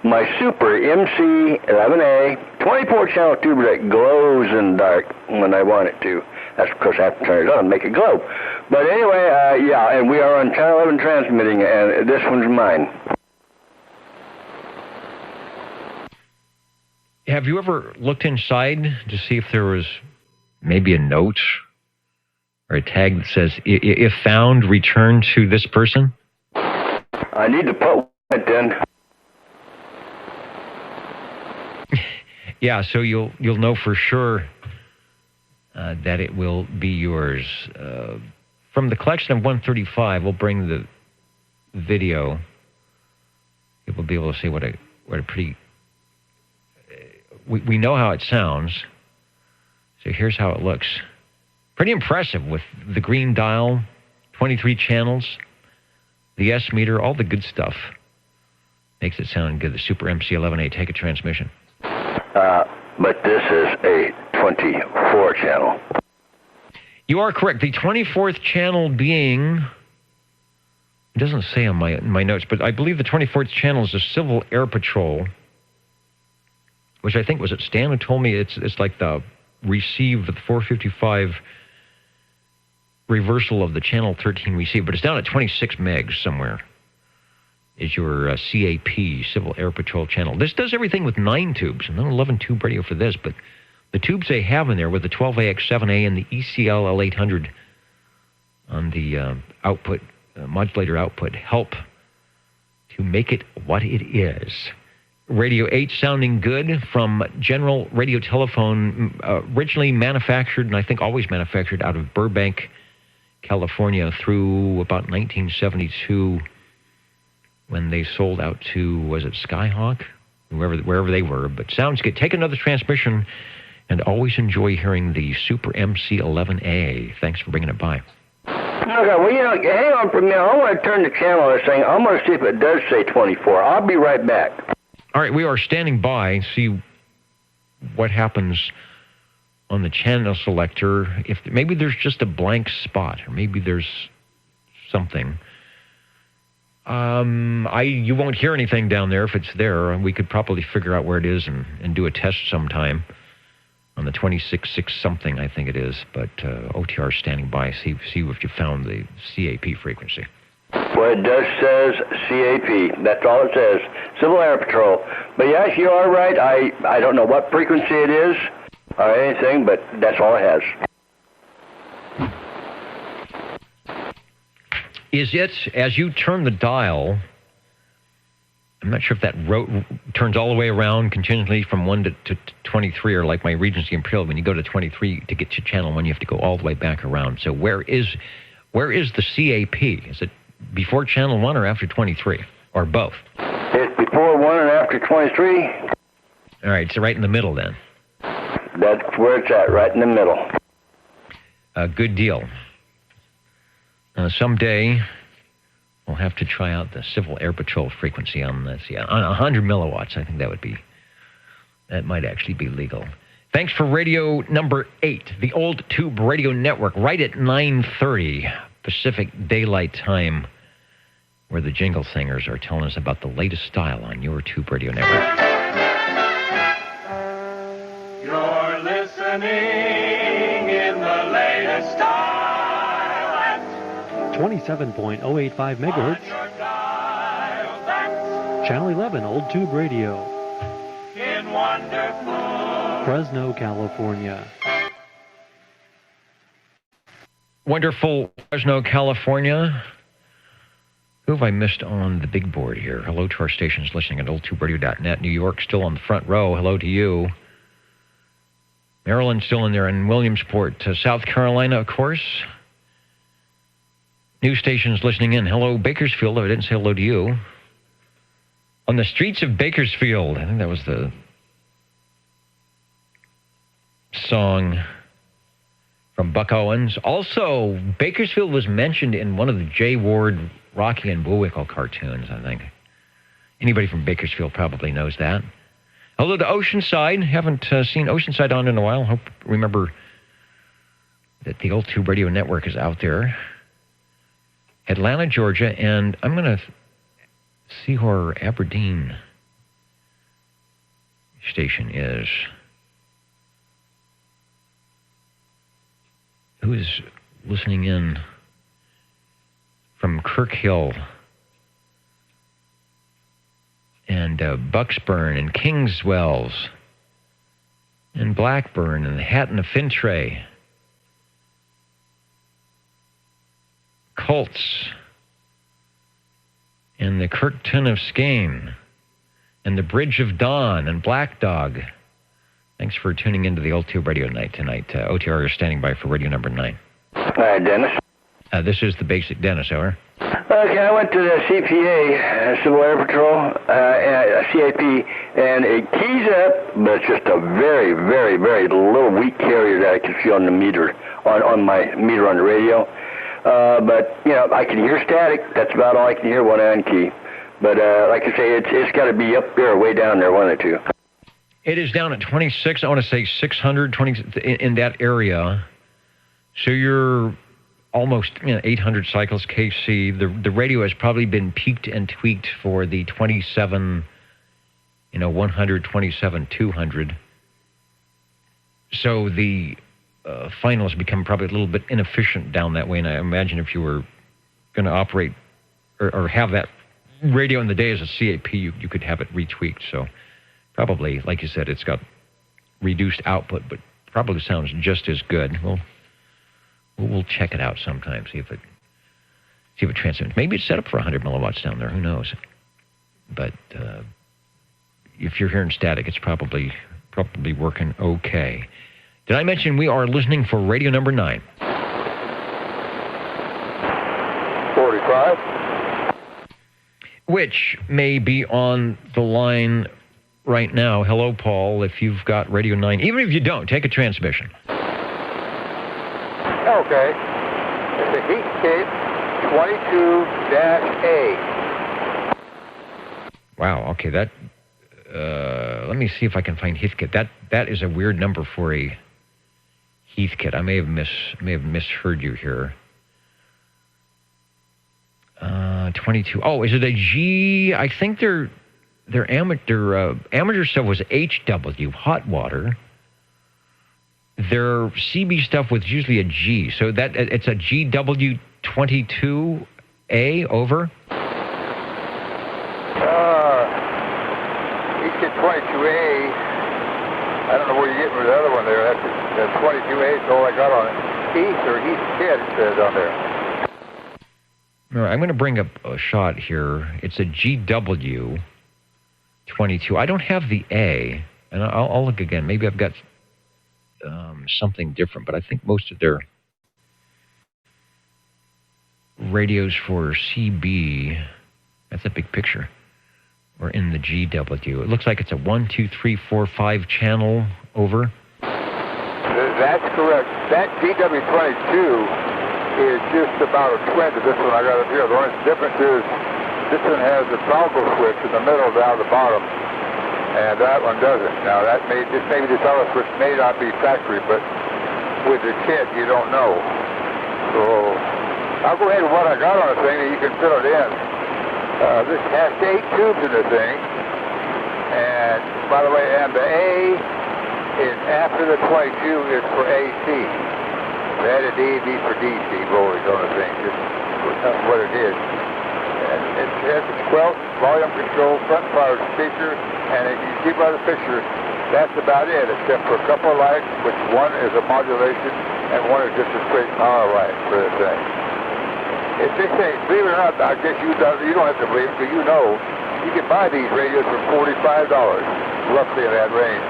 S14: my Super MC11A 24-channel tuber that glows in the dark when I want it to. That's because I have to turn it on and make it glow. But anyway, yeah, and we are on Channel 11 transmitting, and this one's mine.
S1: Have you ever looked inside to see if there was maybe a note or a tag that says, if found, return to this person?
S14: I need to put it then.
S1: Yeah, so you'll know for sure that it will be yours. From the collection of 135, we'll bring the video. You'll be able to see what a pretty... We know how it sounds, so here's how it looks. Pretty impressive with the green dial, 23 channels, the S meter, all the good stuff. Makes it sound good. The Super MC11A, take a transmission.
S14: But this is a 24 channel.
S1: You are correct. The 24th channel being, it doesn't say on my notes, but I believe the 24th channel is the Civil Air Patrol, which I think was it Stan who told me it's like the receive, the 455 reversal of the channel 13 receive, but it's down at 26 megs somewhere. Is your CAP, Civil Air Patrol channel. This does everything with 9 tubes, and not 11 tube radio for this, but the tubes they have in there with the 12AX7A and the ECL L800 on the output, modulator output, help to make it what it is. Radio 8 sounding good from General Radio Telephone, originally manufactured, and I think always manufactured out of Burbank, California through about 1972 when they sold out to, was it Skyhawk? Wherever they were, but sounds good. Take another transmission and always enjoy hearing the Super MC11A. Thanks for bringing it by.
S14: Okay, well, hang on for a minute. I want to turn the channel on this thing. I'm going to see if it does say 24. I'll be right back.
S1: All right, we are standing by, see what happens on the channel selector. If maybe there's just a blank spot, or maybe there's something. You won't hear anything down there if it's there. We could probably figure out where it is and do a test sometime on the 26.6 something, I think it is. But OTR standing by, see if you found the CAP frequency.
S14: Well, it does says CAP. That's all it says. Civil Air Patrol. But yes, you are right. I don't know what frequency it is or anything, but that's all it has.
S1: Is it, as you turn the dial, I'm not sure if that turns all the way around continually from 1 to 23, or like my Regency Imperial, when you go to 23 to get to channel 1, you have to go all the way back around. So where is the CAP? Is it before channel 1 or after 23, or both?
S14: It's before 1 and after 23.
S1: All right, so right in the middle then.
S14: That's where it's at, right in the middle.
S1: Good deal. Someday we'll have to try out the Civil Air Patrol frequency on this. Yeah, on 100 milliwatts. I think that would be That might actually be legal. Thanks for radio number 8, the Old Tube Radio Network, right at 9:30 Pacific Daylight Time, where the jingle singers are telling us about the latest style on your Tube Radio Network.
S11: You're listening in the latest style at
S15: 27.085 megahertz. Channel 11, Old Tube Radio.
S11: In wonderful
S15: Fresno, California.
S1: Wonderful Fresno, California. Who have I missed on the big board here? Hello to our stations listening at oldtuberadio.net. New York still on the front row. Hello to you. Maryland still in there in Williamsport. South Carolina, of course. New stations listening in. Hello, Bakersfield. I didn't say hello to you. On the streets of Bakersfield. I think that was the song from Buck Owens. Also, Bakersfield was mentioned in one of the Jay Ward, Rocky and Bullwinkle cartoons, I think. Anybody from Bakersfield probably knows that. Hello to Oceanside. Haven't seen Oceanside on in a while. Remember that the Old Tube Radio Network is out there. Atlanta, Georgia, and I'm going to see where Aberdeen station is. Who is listening in from Kirkhill and Bucksburn and Kingswells and Blackburn and the Hatton of Fintray, Colts and the Kirkton of Skane and the Bridge of Dawn and Black Dog. Thanks for tuning into the Old Tube Radio Night tonight. OTR is standing by for radio number 9.
S14: Hi, Dennis.
S1: This is the basic Dennis, over.
S14: Okay, I went to the CPA, Civil Air Patrol, CAP, and it keys up, but it's just a very, very, very little weak carrier that I can feel on the meter, on my meter on the radio. But, you know, I can hear static. That's about all I can hear, one on key. But, like I say, it's got to be up there or way down there, one of the two.
S1: It is down at 26, I want to say 620 in that area. So you're almost 800 cycles KC. The radio has probably been peaked and tweaked for the 27, 100, 27, 200. So the final has become probably a little bit inefficient down that way. And I imagine if you were going to operate or have that radio in the day as a CAP, you could have it retweaked. So probably, like you said, it's got reduced output, but probably sounds just as good. We'll check it out sometime, see if it transmits. Maybe it's set up for 100 milliwatts down there. Who knows? But if you're hearing static, it's probably working okay. Did I mention we are listening for radio number 9?
S16: 45.
S1: Which may be on the line right now. Hello, Paul, if you've got radio 9. Even if you don't, take a transmission.
S12: Okay. It's a Heathkit 22-A.
S1: Wow, okay, that, let me see if I can find Heathkit. That is a weird number for a Heathkit. I may have misheard you here. 22. Oh, is it a G? I think their amateur stuff was HW, hot water. Their CB stuff was usually a G, so that it's a GW22A, over.
S12: Heathkit 22A. I don't know where you're getting with the other one there. That's 22A is all I got on it. Heath or Heathkit, it says on there.
S1: All right, I'm going to bring up a shot here. It's a GW22. I don't have the A, and I'll look again. Maybe I've got something different, but I think most of their radios for CB, that's a big picture, or in the GW. It looks like it's a 1, 2, 3, 4, 5 channel, over.
S12: That's correct. That GW22 is just about a twin to this one I got up here. The only difference is this one has a toggle switch in the middle down the bottom. and that one doesn't. Now, maybe this other switch may not be factory, but with the kit, you don't know. So I'll go ahead with what I got on the thing, and you can fill it in. This has 8 tubes in the thing, and by the way, and the A is after the 22 is for AC. They had a D for DC voltage on the thing, just what it is. And it has a squelch, volume control, front power speaker, and if you see by the picture, that's about it, except for a couple of lights, which one is a modulation, and one is just a straight power light for the thing. If they say, believe it or not, I guess you don't have to believe it, because you know, you can buy these radios for $45, roughly in that range.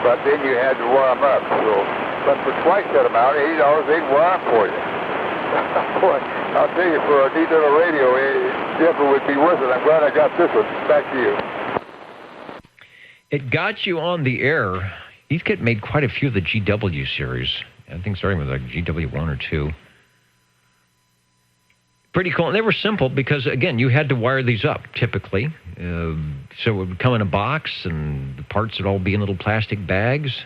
S12: But then you had to wire them up, so, but for twice that amount, $80, they'd wire them for you. Boy, I'll tell you, for a neat little radio, it definitely would be worth it. I'm glad I got this one. Back to you.
S1: It got you on the air. Heathkit made quite a few of the GW series. I think starting with like GW1 or 2. Pretty cool. And they were simple because, again, you had to wire these up, typically. So it would come in a box, and the parts would all be in little plastic bags.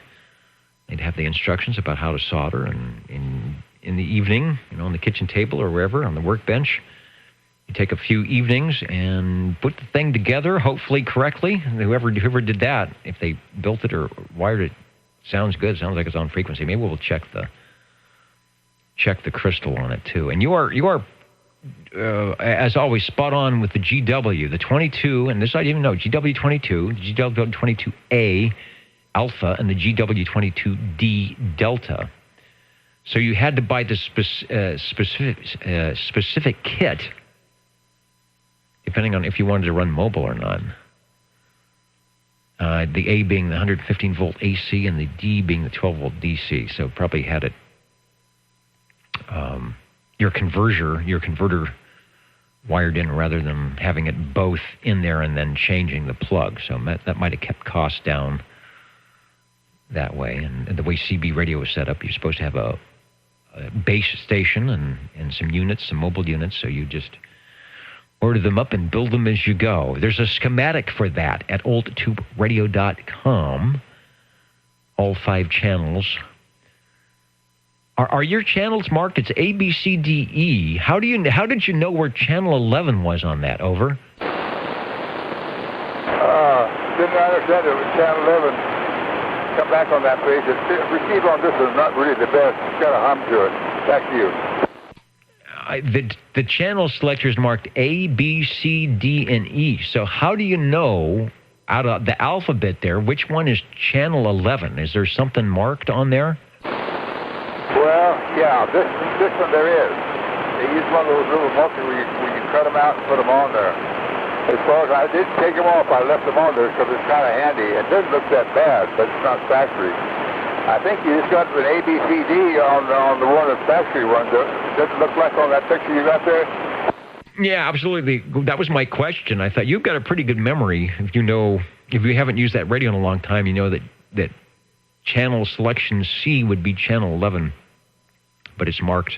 S1: They'd have the instructions about how to solder, and in the evening, on the kitchen table or wherever, on the workbench, you take a few evenings and put the thing together, hopefully correctly. And whoever did that, if they built it or wired it, sounds good. Sounds like it's on frequency. Maybe we'll check the crystal on it too. And you are as always, spot on with the GW, the 22, and this I didn't even know, GW22, GW22A Alpha, and the GW22D Delta. So you had to buy the specific kit, depending on if you wanted to run mobile or not. The A being the 115-volt AC, and the D being the 12-volt DC. So probably had it, your converter wired in rather than having it both in there and then changing the plug. So that might have kept costs down that way. And the way CB radio is set up, you're supposed to have a base station and some units, some mobile units, so you just order them up and build them as you go. There's a schematic for that at oldtuberadio.com. All 5 channels. Are your channels marked? It's A, B, C, D, E. How did you know where channel 11 was on that? Over.
S12: Didn't understand it was channel 11. Come back on that page. The receiver on this is not really the best. It's got a hum to it. Back to you.
S1: The channel selector is marked A, B, C, D, and E. So how do you know out of the alphabet there which one is channel 11? Is there something marked on there?
S12: Well, yeah, this one there is. They use one of those little multi where you cut them out and put them on there. As far as I didn't take them off, I left them on there because it's kind of handy. It doesn't look that bad, but it's not factory. I think you just got an A, B, C, D on the one that's factory one. Does it look like on that picture you got there?
S1: Yeah, absolutely. That was my question. I thought you've got a pretty good memory. If you haven't used that radio in a long time, you know that channel selection C would be channel 11. But it's marked,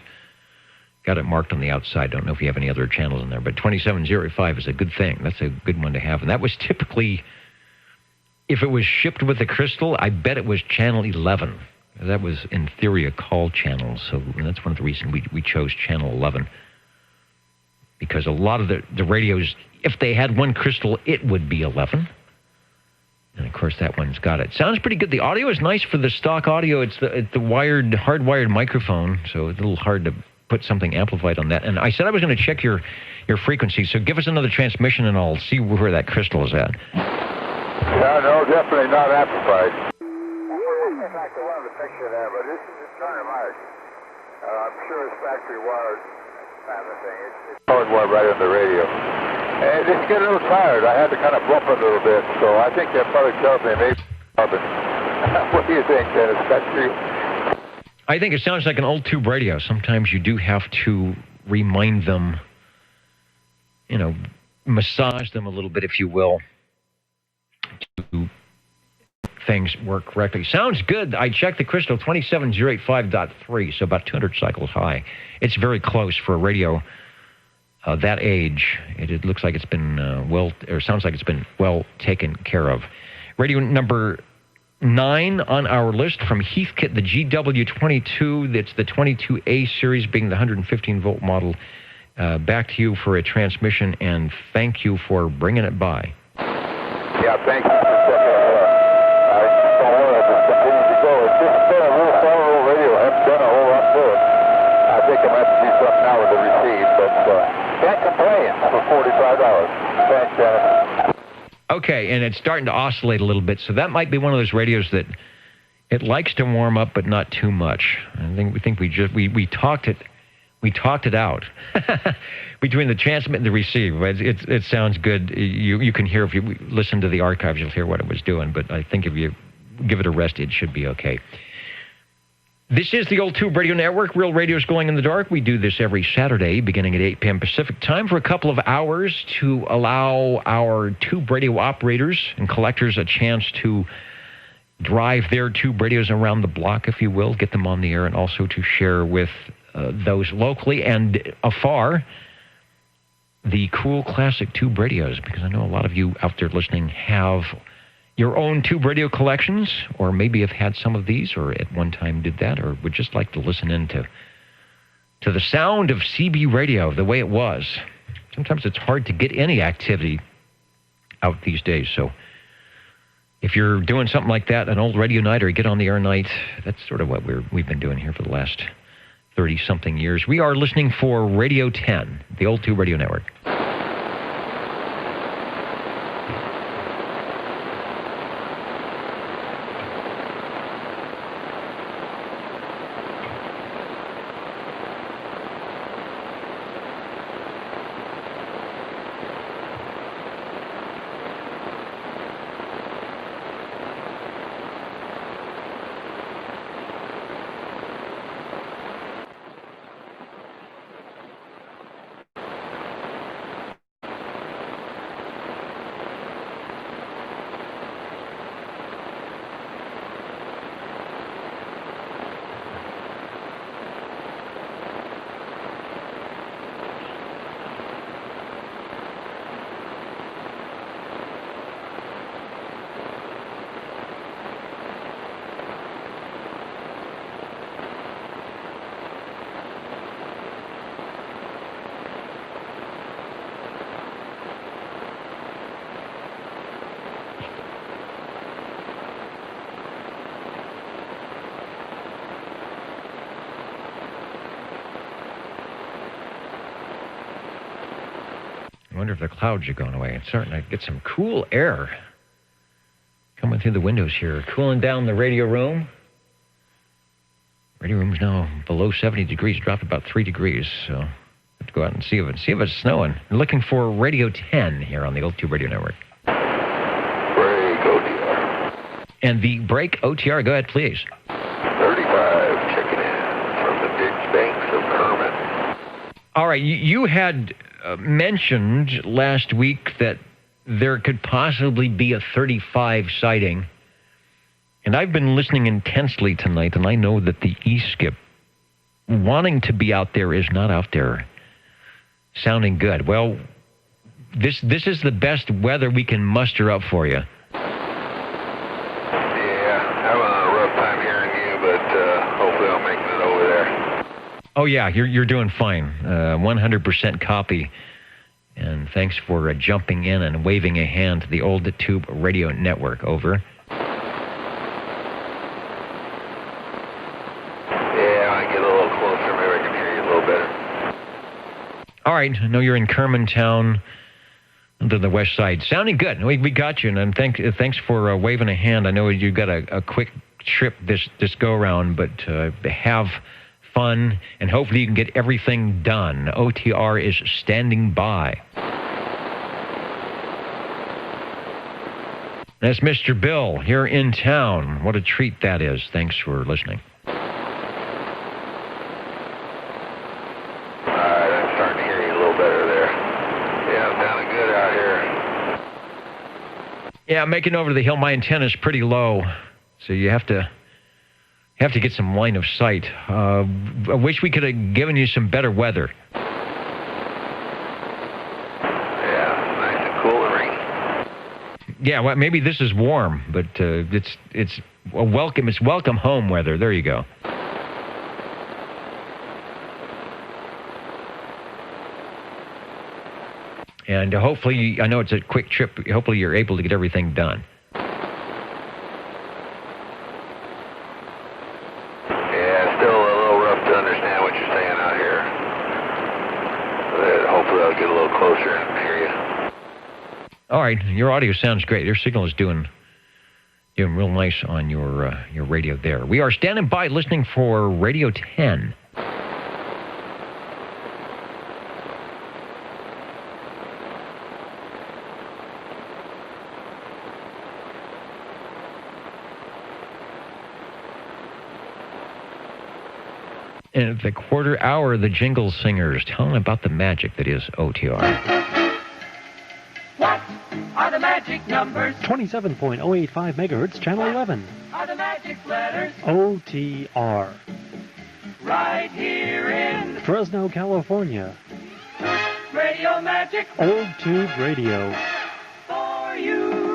S1: got it marked on the outside. Don't know if you have any other channels in there, but 2705 is a good thing. That's a good one to have. And that was typically, if it was shipped with the crystal, I bet it was channel 11. That was, in theory, a call channel. So that's one of the reasons we chose channel 11. Because a lot of the radios, if they had one crystal, it would be 11. And, of course, that one's got it. Sounds pretty good. The audio is nice for the stock audio. It's the hardwired microphone, so it's a little hard to put something amplified on that. And I said I was going to check your frequency, so give us another transmission, and I'll see where that crystal is at.
S12: Yeah, no, definitely not amplified. I'm back to one of the picture there, but this is kind of hard. I'm sure it's factory wired kind of thing. It's hardwired right on the radio. And it's getting a little tired. I had to kind of bump it a little bit, so I think that probably tells me maybe something. What do you think, Dennis? That's true.
S1: I think it sounds like an old tube radio. Sometimes you do have to remind them, massage them a little bit, if you will, to things work correctly. Sounds good. I checked the crystal, 27085.3, so about 200 cycles high. It's very close for a radio that age. It looks like it's been sounds like it's been well taken care of. Radio number 9 on our list from Heathkit, the GW22. That's the 22A series, being the 115-volt model. Back to you for a transmission, and thank you for bringing it by.
S9: Yeah, thank you for checking it out. I don't want to just continue to go. It's just been a little follow radio. I haven't done a whole lot to it. I think I'm going to have to do something now with the receive, but can't complain for $45. Thanks, Dennis.
S1: Okay, and it's starting to oscillate a little bit, so that might be one of those radios that it likes to warm up, but not too much. I think we talked it out between the transmit and the receive. It sounds good. You can hear, if you listen to the archives, you'll hear what it was doing. But I think if you give it a rest, it should be okay. This is the Old Tube Radio Network. Real radio's going in the dark. We do this every Saturday, beginning at 8 p.m. Pacific time, for a couple of hours to allow our tube radio operators and collectors a chance to drive their tube radios around the block, if you will, get them on the air, and also to share with those locally and afar the cool classic tube radios, because I know a lot of you out there listening have your own tube radio collections, or maybe have had some of these, or at one time did that, or would just like to listen in to the sound of CB radio the way it was. Sometimes it's hard to get any activity out these days, so if you're doing something like that, an old radio night or get on the air night, that's sort of what we've been doing here for the last 30-something years. We are listening for Radio 10, the Old Tube Radio Network. I wonder if the clouds are going away. It's starting to get some cool air coming through the windows here, cooling down the radio room. Radio room's now below 70 degrees, dropped about 3 degrees, so I have to go out and see if it's snowing. We're looking for Radio 10 here on the Old Tube Radio Network.
S9: Break OTR.
S1: And the break OTR, go ahead, please.
S9: 35, checking in from the ditch banks of Kermit.
S1: All right, you had mentioned last week that there could possibly be a 35 sighting. And I've been listening intensely tonight, and I know that the E-Skip wanting to be out there is not out there sounding good. Well, this is the best weather we can muster up for you.
S9: Yeah, having a rough time hearing you, but hopefully I'm making it over there.
S1: Oh, yeah, you're doing fine. 100% copy. And thanks for jumping in and waving a hand to the Old Tube Radio Network. Over.
S9: Yeah, I get a little closer. Maybe I can hear you a little better.
S1: All right, I know you're in Kermantown, to the west side. Sounding good. We got you, and thanks for waving a hand. I know you got a quick trip this go-around, but have fun, and hopefully you can get everything done. OTR is standing by. That's Mr. Bill here in town. What a treat that is. Thanks for listening.
S9: All right, I'm starting to hear you a little better there. Yeah, I'm sounding good out here.
S1: Yeah, making over to the hill. My antenna's pretty low, so you have to get some line of sight. I wish we could have given you some better weather.
S9: Yeah, nice and cool and rainy.
S1: Yeah, well, maybe this is warm, but it's a welcome. It's welcome home weather. There you go. And hopefully, I know it's a quick trip. But hopefully, you're able to get everything done.
S4: Yeah, it's still a little rough to understand what you're saying out here. But hopefully, I'll get a little closer and hear you.
S1: All right, your audio sounds great. Your signal is doing real nice on your radio there. We are standing by listening for Radio 10. And at the quarter hour, the Jingle Singers telling about the magic that is OTR.
S11: What are the magic numbers?
S15: 27.085 megahertz, channel 11.
S11: Are the magic letters?
S15: OTR.
S11: Right here in
S15: Fresno, California.
S11: Radio Magic.
S15: Old Tube Radio.
S11: For you.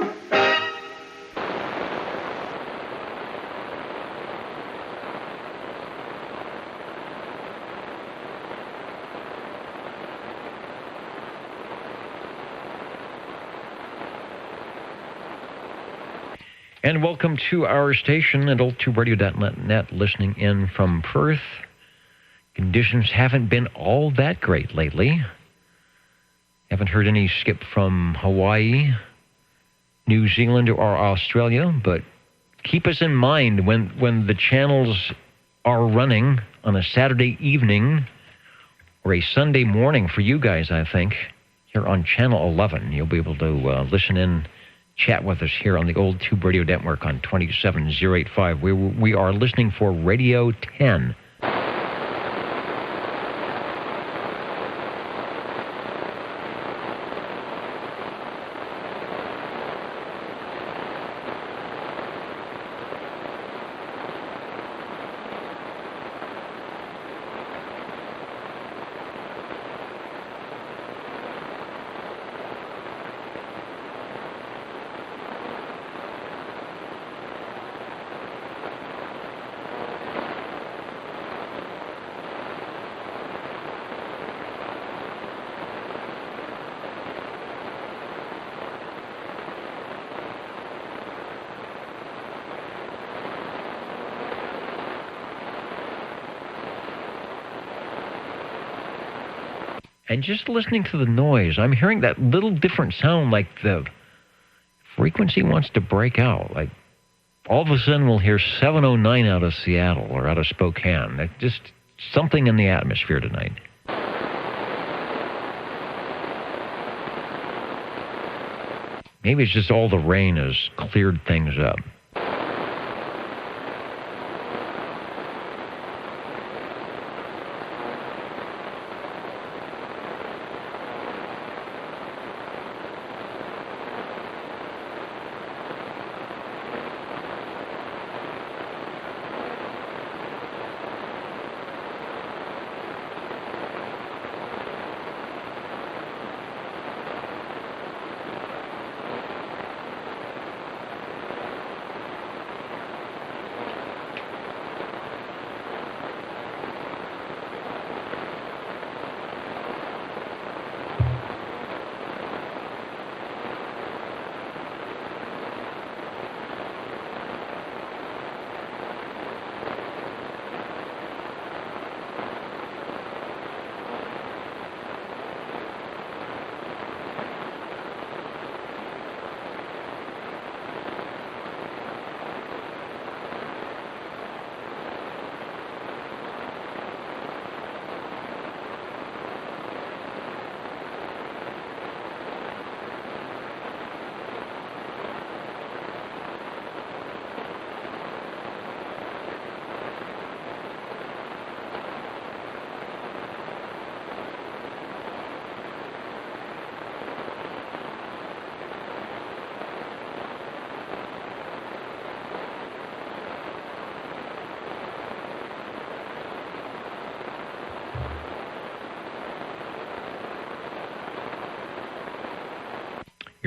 S1: And welcome to our station at oldtuberadio.net, listening in from Perth. Conditions haven't been all that great lately. Haven't heard any skip from Hawaii, New Zealand, or Australia, but keep us in mind when the channels are running on a Saturday evening or a Sunday morning for you guys, I think, here on Channel 11. You'll be able to listen in, chat with us here on the Old Tube Radio Network on 27085. We are listening for Radio 10. And just listening to the noise, I'm hearing that little different sound, like the frequency wants to break out. Like all of a sudden we'll hear 709 out of Seattle or out of Spokane. That's just something in the atmosphere tonight. Maybe it's just all the rain has cleared things up.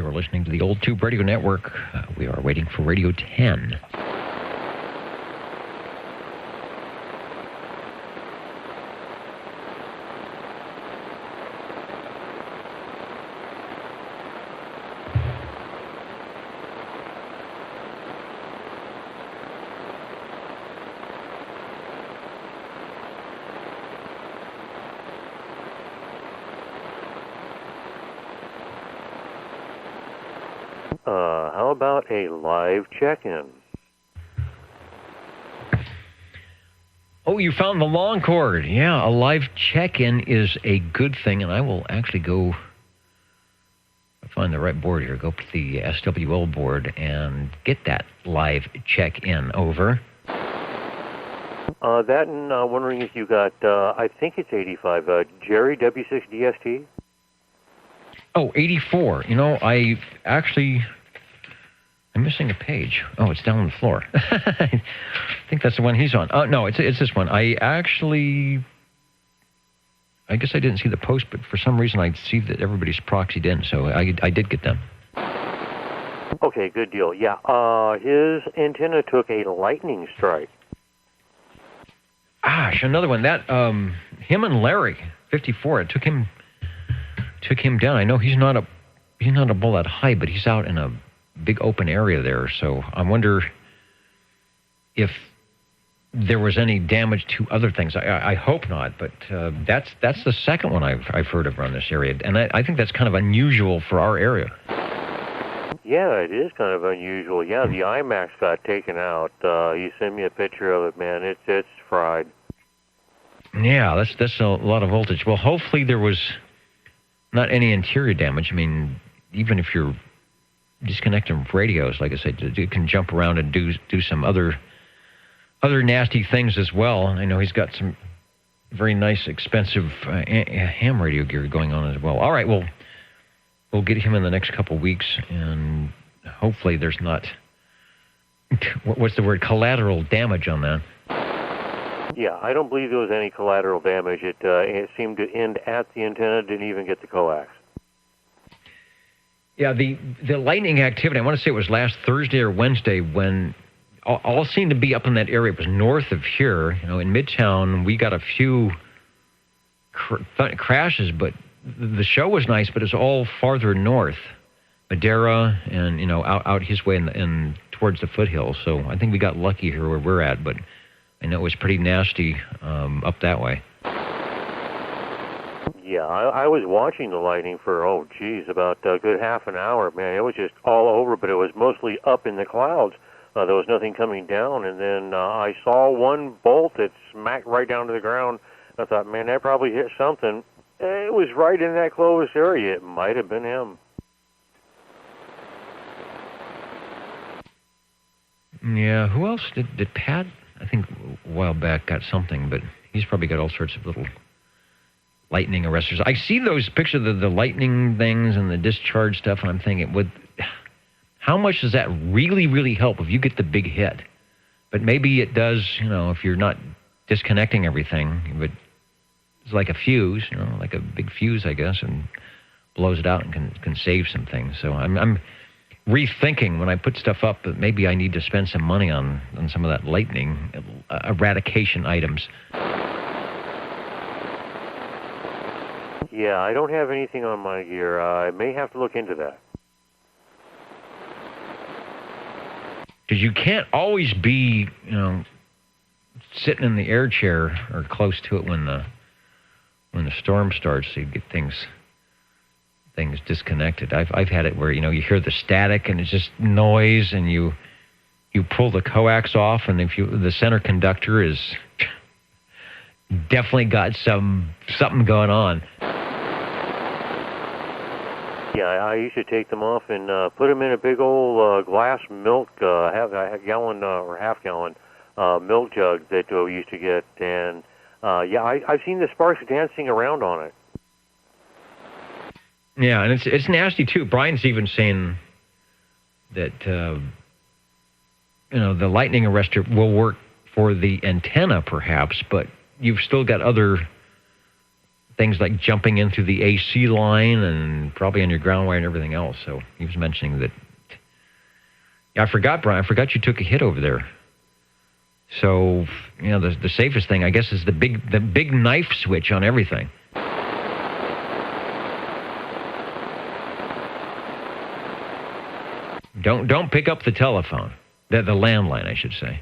S1: You're listening to the Old Tube Radio Network. We are waiting for Radio 10.
S17: How about a live check-in?
S1: Oh, you found the long cord. Yeah, a live check-in is a good thing, and I will actually go find the right board here. Go up to the SWL board and get that live check-in. Over.
S17: That and wondering if you got, I think it's 85, Jerry W6DST?
S1: Oh, 84. You know, I'm missing a page. Oh, it's down on the floor. I think that's the one he's on. Oh, no, it's this one. I guess I didn't see the post, but for some reason I see that everybody's proxied in, so I did get them.
S17: Okay, good deal. Yeah, his antenna took a lightning strike.
S1: Gosh, another one. That him and Larry, 54. It took him down. I know he's not up all that high, but he's out in a big open area there. So I wonder if there was any damage to other things. I hope not, but that's the second one I've heard of around this area, and I think that's kind of unusual for our area.
S17: Yeah, it is kind of unusual. Yeah, the IMAX got taken out. You sent me a picture of it, man. It's fried.
S1: Yeah, that's a lot of voltage. Well, hopefully there was not any interior damage. I mean, even if you're disconnecting radios, like I said, you can jump around and do some other nasty things as well. I know he's got some very nice, expensive ham radio gear going on as well. All right, well, we'll get him in the next couple weeks, and hopefully there's not, what's the word, collateral damage on that.
S17: Yeah, I don't believe there was any collateral damage. It seemed to end at the antenna, didn't even get the coax.
S1: Yeah, the lightning activity, I want to say it was last Thursday or Wednesday when all seemed to be up in that area. It was north of here. You know, in Midtown, we got a few crashes, but the show was nice, but it's all farther north. Madera and, you know, out his way and towards the foothills. So I think we got lucky here where we're at, but I know it was pretty nasty up that way.
S17: Yeah, I was watching the lightning for, about a good half an hour, man. It was just all over, but it was mostly up in the clouds. There was nothing coming down, and then I saw one bolt that smacked right down to the ground. I thought, man, that probably hit something. It was right in that Clovis area. It might have been him.
S1: Yeah, who else? Did Pat, I think a while back, got something, but he's probably got all sorts of little lightning arresters. I see those pictures of the lightning things and the discharge stuff, and I'm thinking, how much does that really, really help if you get the big hit? But maybe it does, you know, if you're not disconnecting everything, but it's like a fuse, you know, like a big fuse, I guess, and blows it out and can save some things. So I'm rethinking when I put stuff up that maybe I need to spend some money on some of that lightning eradication items.
S17: Yeah, I don't have anything on my gear. I may have to look into that.
S1: Because you can't always be, you know, sitting in the air chair or close to it when the storm starts, so you get things disconnected. I've had it where, you know, you hear the static and it's just noise, and you pull the coax off, and the center conductor is definitely got something going on.
S17: Yeah, I used to take them off and put them in a big old glass milk, half-gallon milk jug that we used to get, and I've seen the sparks dancing around on it.
S1: Yeah, and it's nasty too. Brian's even saying that you know, the lightning arrestor will work for the antenna perhaps, but you've still got other things like jumping in through the AC line and probably on your ground wire and everything else. So he was mentioning that. Yeah, I forgot, Brian. I forgot you took a hit over there. So, you know, the safest thing, I guess, is the big knife switch on everything. Don't pick up the telephone. The landline, I should say.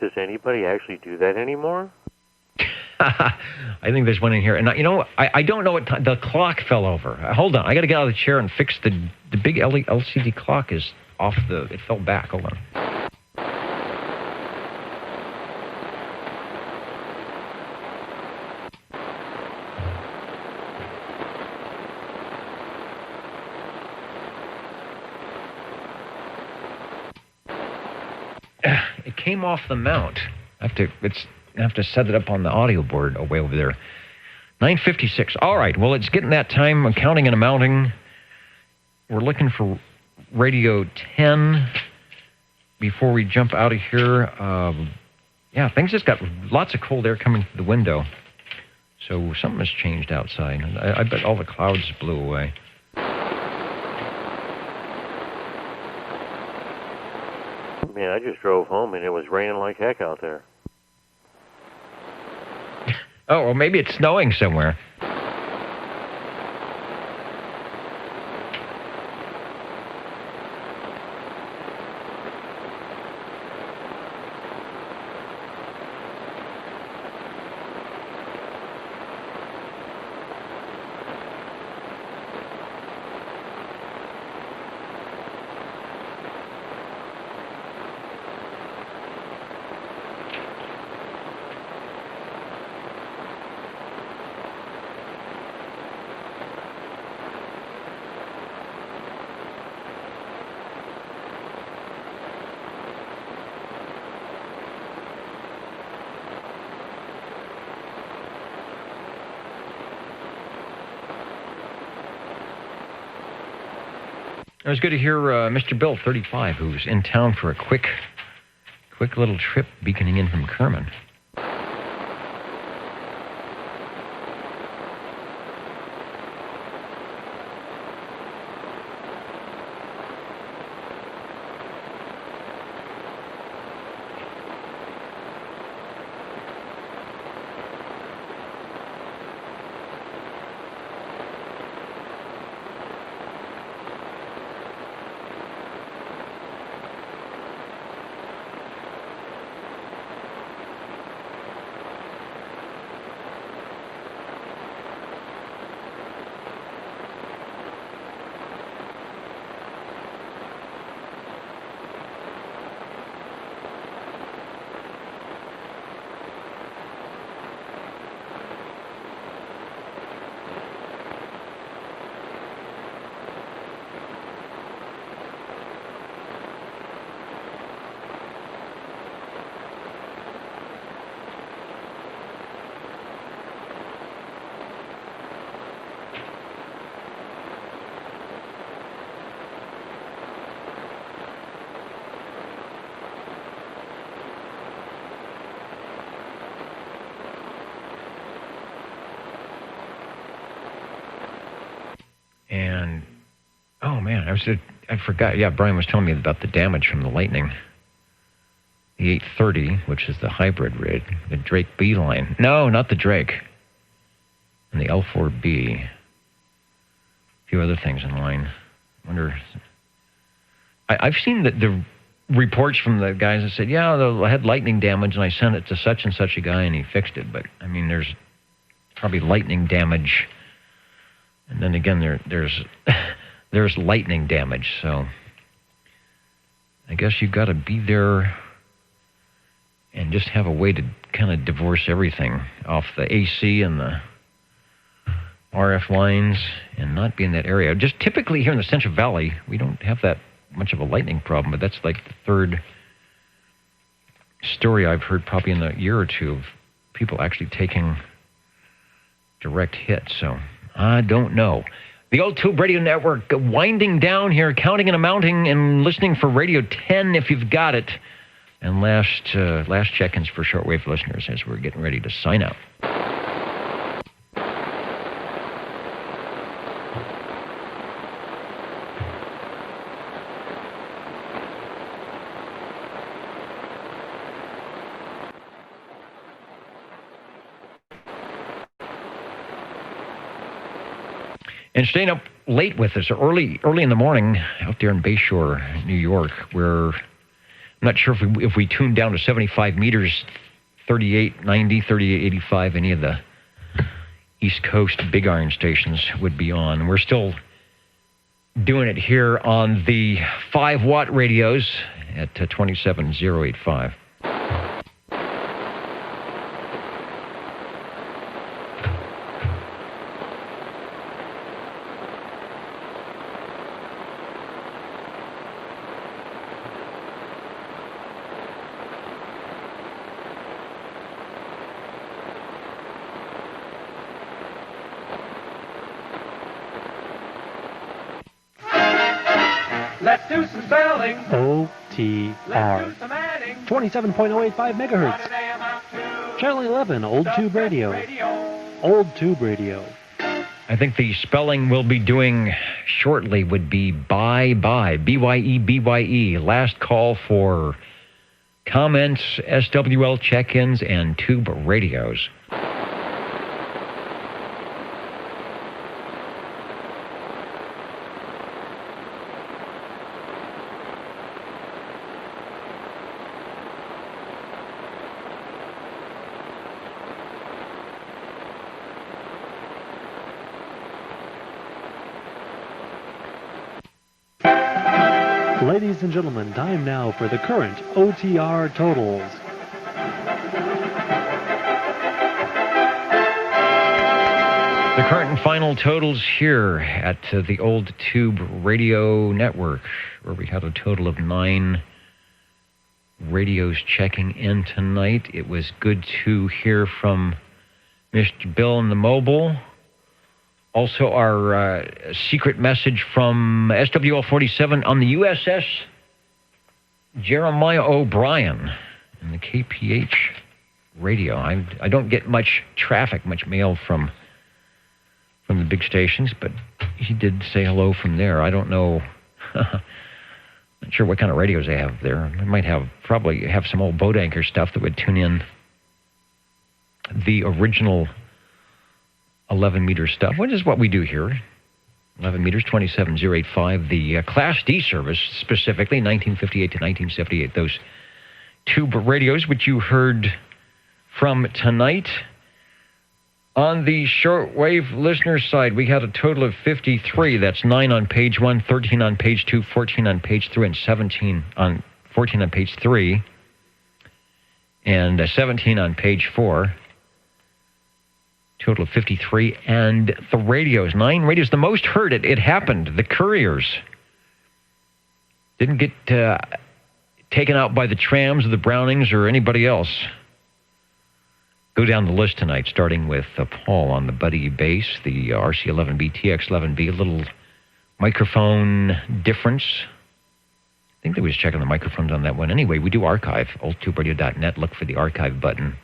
S17: Does anybody actually do that anymore?
S1: I think there's one in here. And, you know, I don't know what time. The clock fell over. Hold on. I got to get out of the chair and fix the big LCD clock is off the... It fell back. Hold on. It came off the mount. I have to set it up on the audio board way over there. 9:56. All right. Well, it's getting that time. I'm counting and mounting. We're looking for radio 10 before we jump out of here. Yeah, things just got lots of cold air coming through the window. So something has changed outside. I bet all the clouds blew away.
S17: Man, I just drove home and it was raining like heck out there.
S1: Oh, well, maybe it's snowing somewhere. It was good to hear Mr. Bill, 35, who's in town for a quick little trip beaconing in from Kerman. And, oh man, I forgot. Yeah, Brian was telling me about the damage from the lightning. The 830, which is the hybrid rig, the Drake B line. No, not the Drake. And the L4B. A few other things in line. I wonder. I've seen the reports from the guys that said, yeah, I had lightning damage, and I sent it to such and such a guy, and he fixed it. But, I mean, there's probably lightning damage. And then again, there's lightning damage, so I guess you've got to be there and just have a way to kind of divorce everything off the AC and the RF lines and not be in that area. Just typically here in the Central Valley, we don't have that much of a lightning problem, but that's like the third story I've heard probably in a year or two of people actually taking direct hits, so I don't know. The Old Tube Radio Network winding down here, counting and mounting and listening for Radio 10 if you've got it. And last check-ins for shortwave listeners as we're getting ready to sign out. And staying up late with us, early in the morning, out there in Bayshore, New York, where I'm not sure if we tuned down to 75 meters, 3890, 3885, any of the East Coast Big Iron stations would be on. We're still doing it here on the 5-watt radios at 27085.
S11: Let's do some spelling.
S15: OTR. 27.085 megahertz. Channel 11, Old Tube Radio. Old Tube Radio.
S1: I think the spelling we'll be doing shortly would be bye-bye, B-Y-E, B-Y-E. Last call for comments, SWL check-ins, and tube radios.
S15: Ladies and gentlemen, time now for the current OTR totals.
S1: The current and final totals here at the Old Tube Radio Network, where we had a total of 9 radios checking in tonight. It was good to hear from Mr. Bill in the mobile. Also, our secret message from SWL 47 on the USS Jeremiah O'Brien and the KPH radio. I don't get much traffic, much mail from the big stations, but he did say hello from there. I don't know. Not sure what kind of radios they have there. They might probably have some old boat anchor stuff that would tune in the original 11-meter stuff, which is what we do here. 11 meters, 27085. The Class D service, specifically 1958 to 1978. Those tube radios, which you heard from tonight. On the shortwave listener side, we had a total of 53. That's 9 on page 1, 13 on page 2, 14 on page 3, and 14 on page 3, and 17 on page 4. Total of 53. And the radios, 9 radios, the most heard. It happened. The Couriers didn't get taken out by the Trams or the Brownings or anybody else. Go down the list tonight, starting with Paul on the Buddy bass, the RC11B, TX11B, a little microphone difference. I think they was checking the microphones on that one. Anyway, we do archive, oldtuberadio.net. Look for the archive button.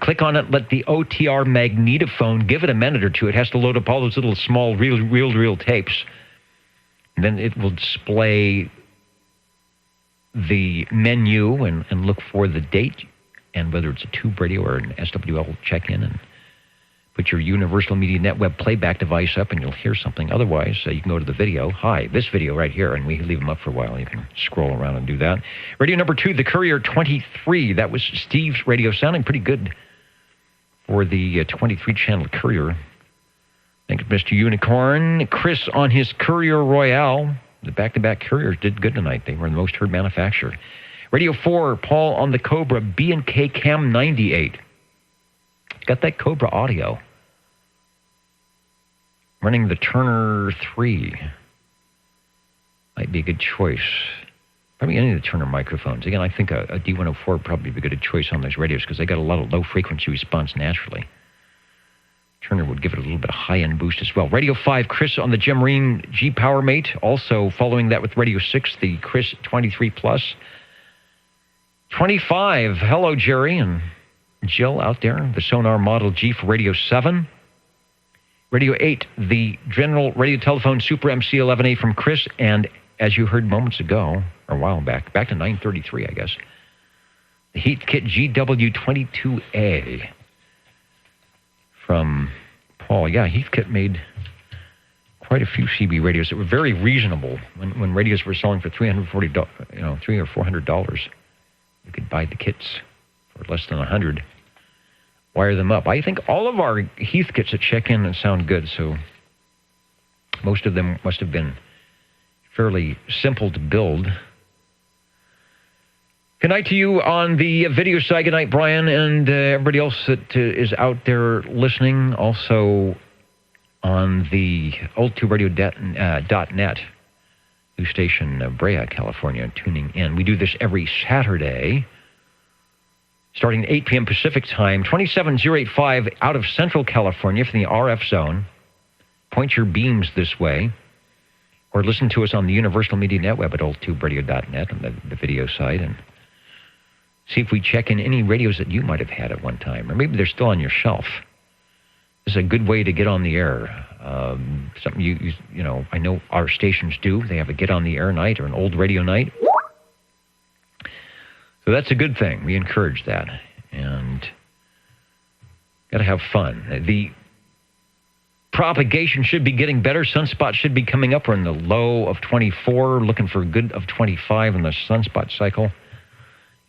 S1: Click on it, let the OTR magnetophone, give it a minute or two. It has to load up all those little small reel tapes. And then it will display the menu and look for the date and whether it's a tube radio or an SWL check-in, and put your Universal Media Net web playback device up and you'll hear something. Otherwise, you can go to the video. Hi, this video right here, and we leave them up for a while. You can scroll around and do that. Radio number 2, the Courier 23. That was Steve's radio, sounding pretty good for the 23-channel Courier. Thank you, Mr. Unicorn. Chris on his Courier Royale. The back-to-back Couriers did good tonight. They were the most heard manufacturer. Radio 4, Paul on the Cobra B&K Cam 98. Got that Cobra audio. Running the Turner 3. Might be a good choice. Probably any of the Turner microphones. Again, I think a D104 would probably be a good choice on those radios because they got a lot of low-frequency response naturally. Turner would give it a little bit of high-end boost as well. Radio 5, Chris on the Gemarine G Power Mate. Also following that with Radio 6, the Chris 23 Plus. 25. Hello, Jerry and Jill out there. The Sonar Model G for Radio 7. Radio 8, the General Radio Telephone Super MC11A from Chris. And as you heard moments ago, or a while back to 9:33, I guess, the Heathkit GW22A from Paul. Yeah, Heathkit made quite a few CB radios that were very reasonable when radios were selling for $340, $300 or $400. You could buy the kits for less than $100. Wire them up. I think all of our Heathkits that check in and sound good, so most of them must have been fairly simple to build. Good night to you on the video side. Good night, Brian, and everybody else that is out there listening. Also on the oldtuberadio.net news station, Brea, California, tuning in. We do this every Saturday, starting at 8 p.m. Pacific time, 27085 out of Central California from the RF zone. Point your beams this way, or listen to us on the Universal Media Netweb at oldtuberadio.net on the video side, and see if we check in any radios that you might have had at one time, or maybe they're still on your shelf. This is a good way to get on the air. Something you I know our stations do. They have a get on the air night or an old radio night. So that's a good thing. We encourage that. And got to have fun. The propagation should be getting better. Sunspots should be coming up. We're in the low of 24, looking for a good of 25 in the sunspot cycle.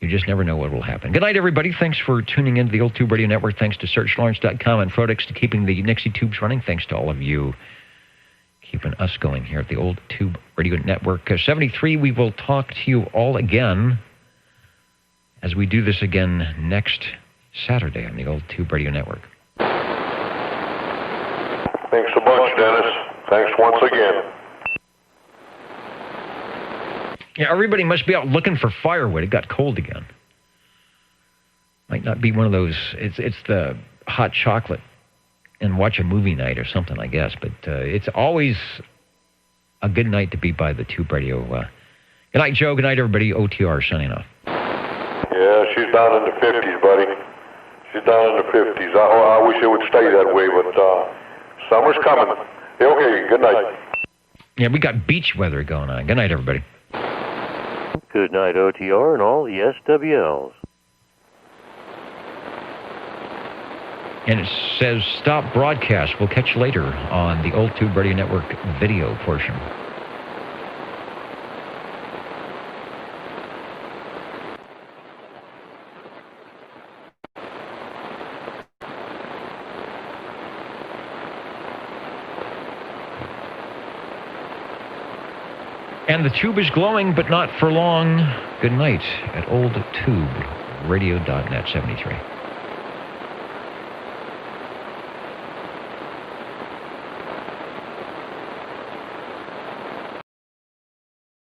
S1: You just never know what will happen. Good night, everybody. Thanks for tuning into the Old Tube Radio Network. Thanks to SearchLawrence.com and Frodex to keeping the Nixie tubes running. Thanks to all of you keeping us going here at the Old Tube Radio Network. 73, we will talk to you all again as we do this again next Saturday on the Old Tube Radio Network.
S9: Thanks a bunch, Dennis. Thanks once again.
S1: Yeah, everybody must be out looking for firewood. It got cold again. Might not be one of those. It's the hot chocolate and watch a movie night or something, I guess. But it's always a good night to be by the Tube Radio. Good night, Joe. Good night, everybody. OTR signing off.
S9: Yeah, she's down in the 50s, buddy. She's down in the 50s. I wish it would stay that way, but summer's coming. Okay, good night.
S1: Yeah, we got beach weather going on. Good night, everybody.
S17: Good night, OTR, and all the SWLs.
S1: And it says stop broadcast. We'll catch you later on the Old Tube Radio Network video portion. And the tube is glowing, but not for long. Good night at oldtuberadio.net 73.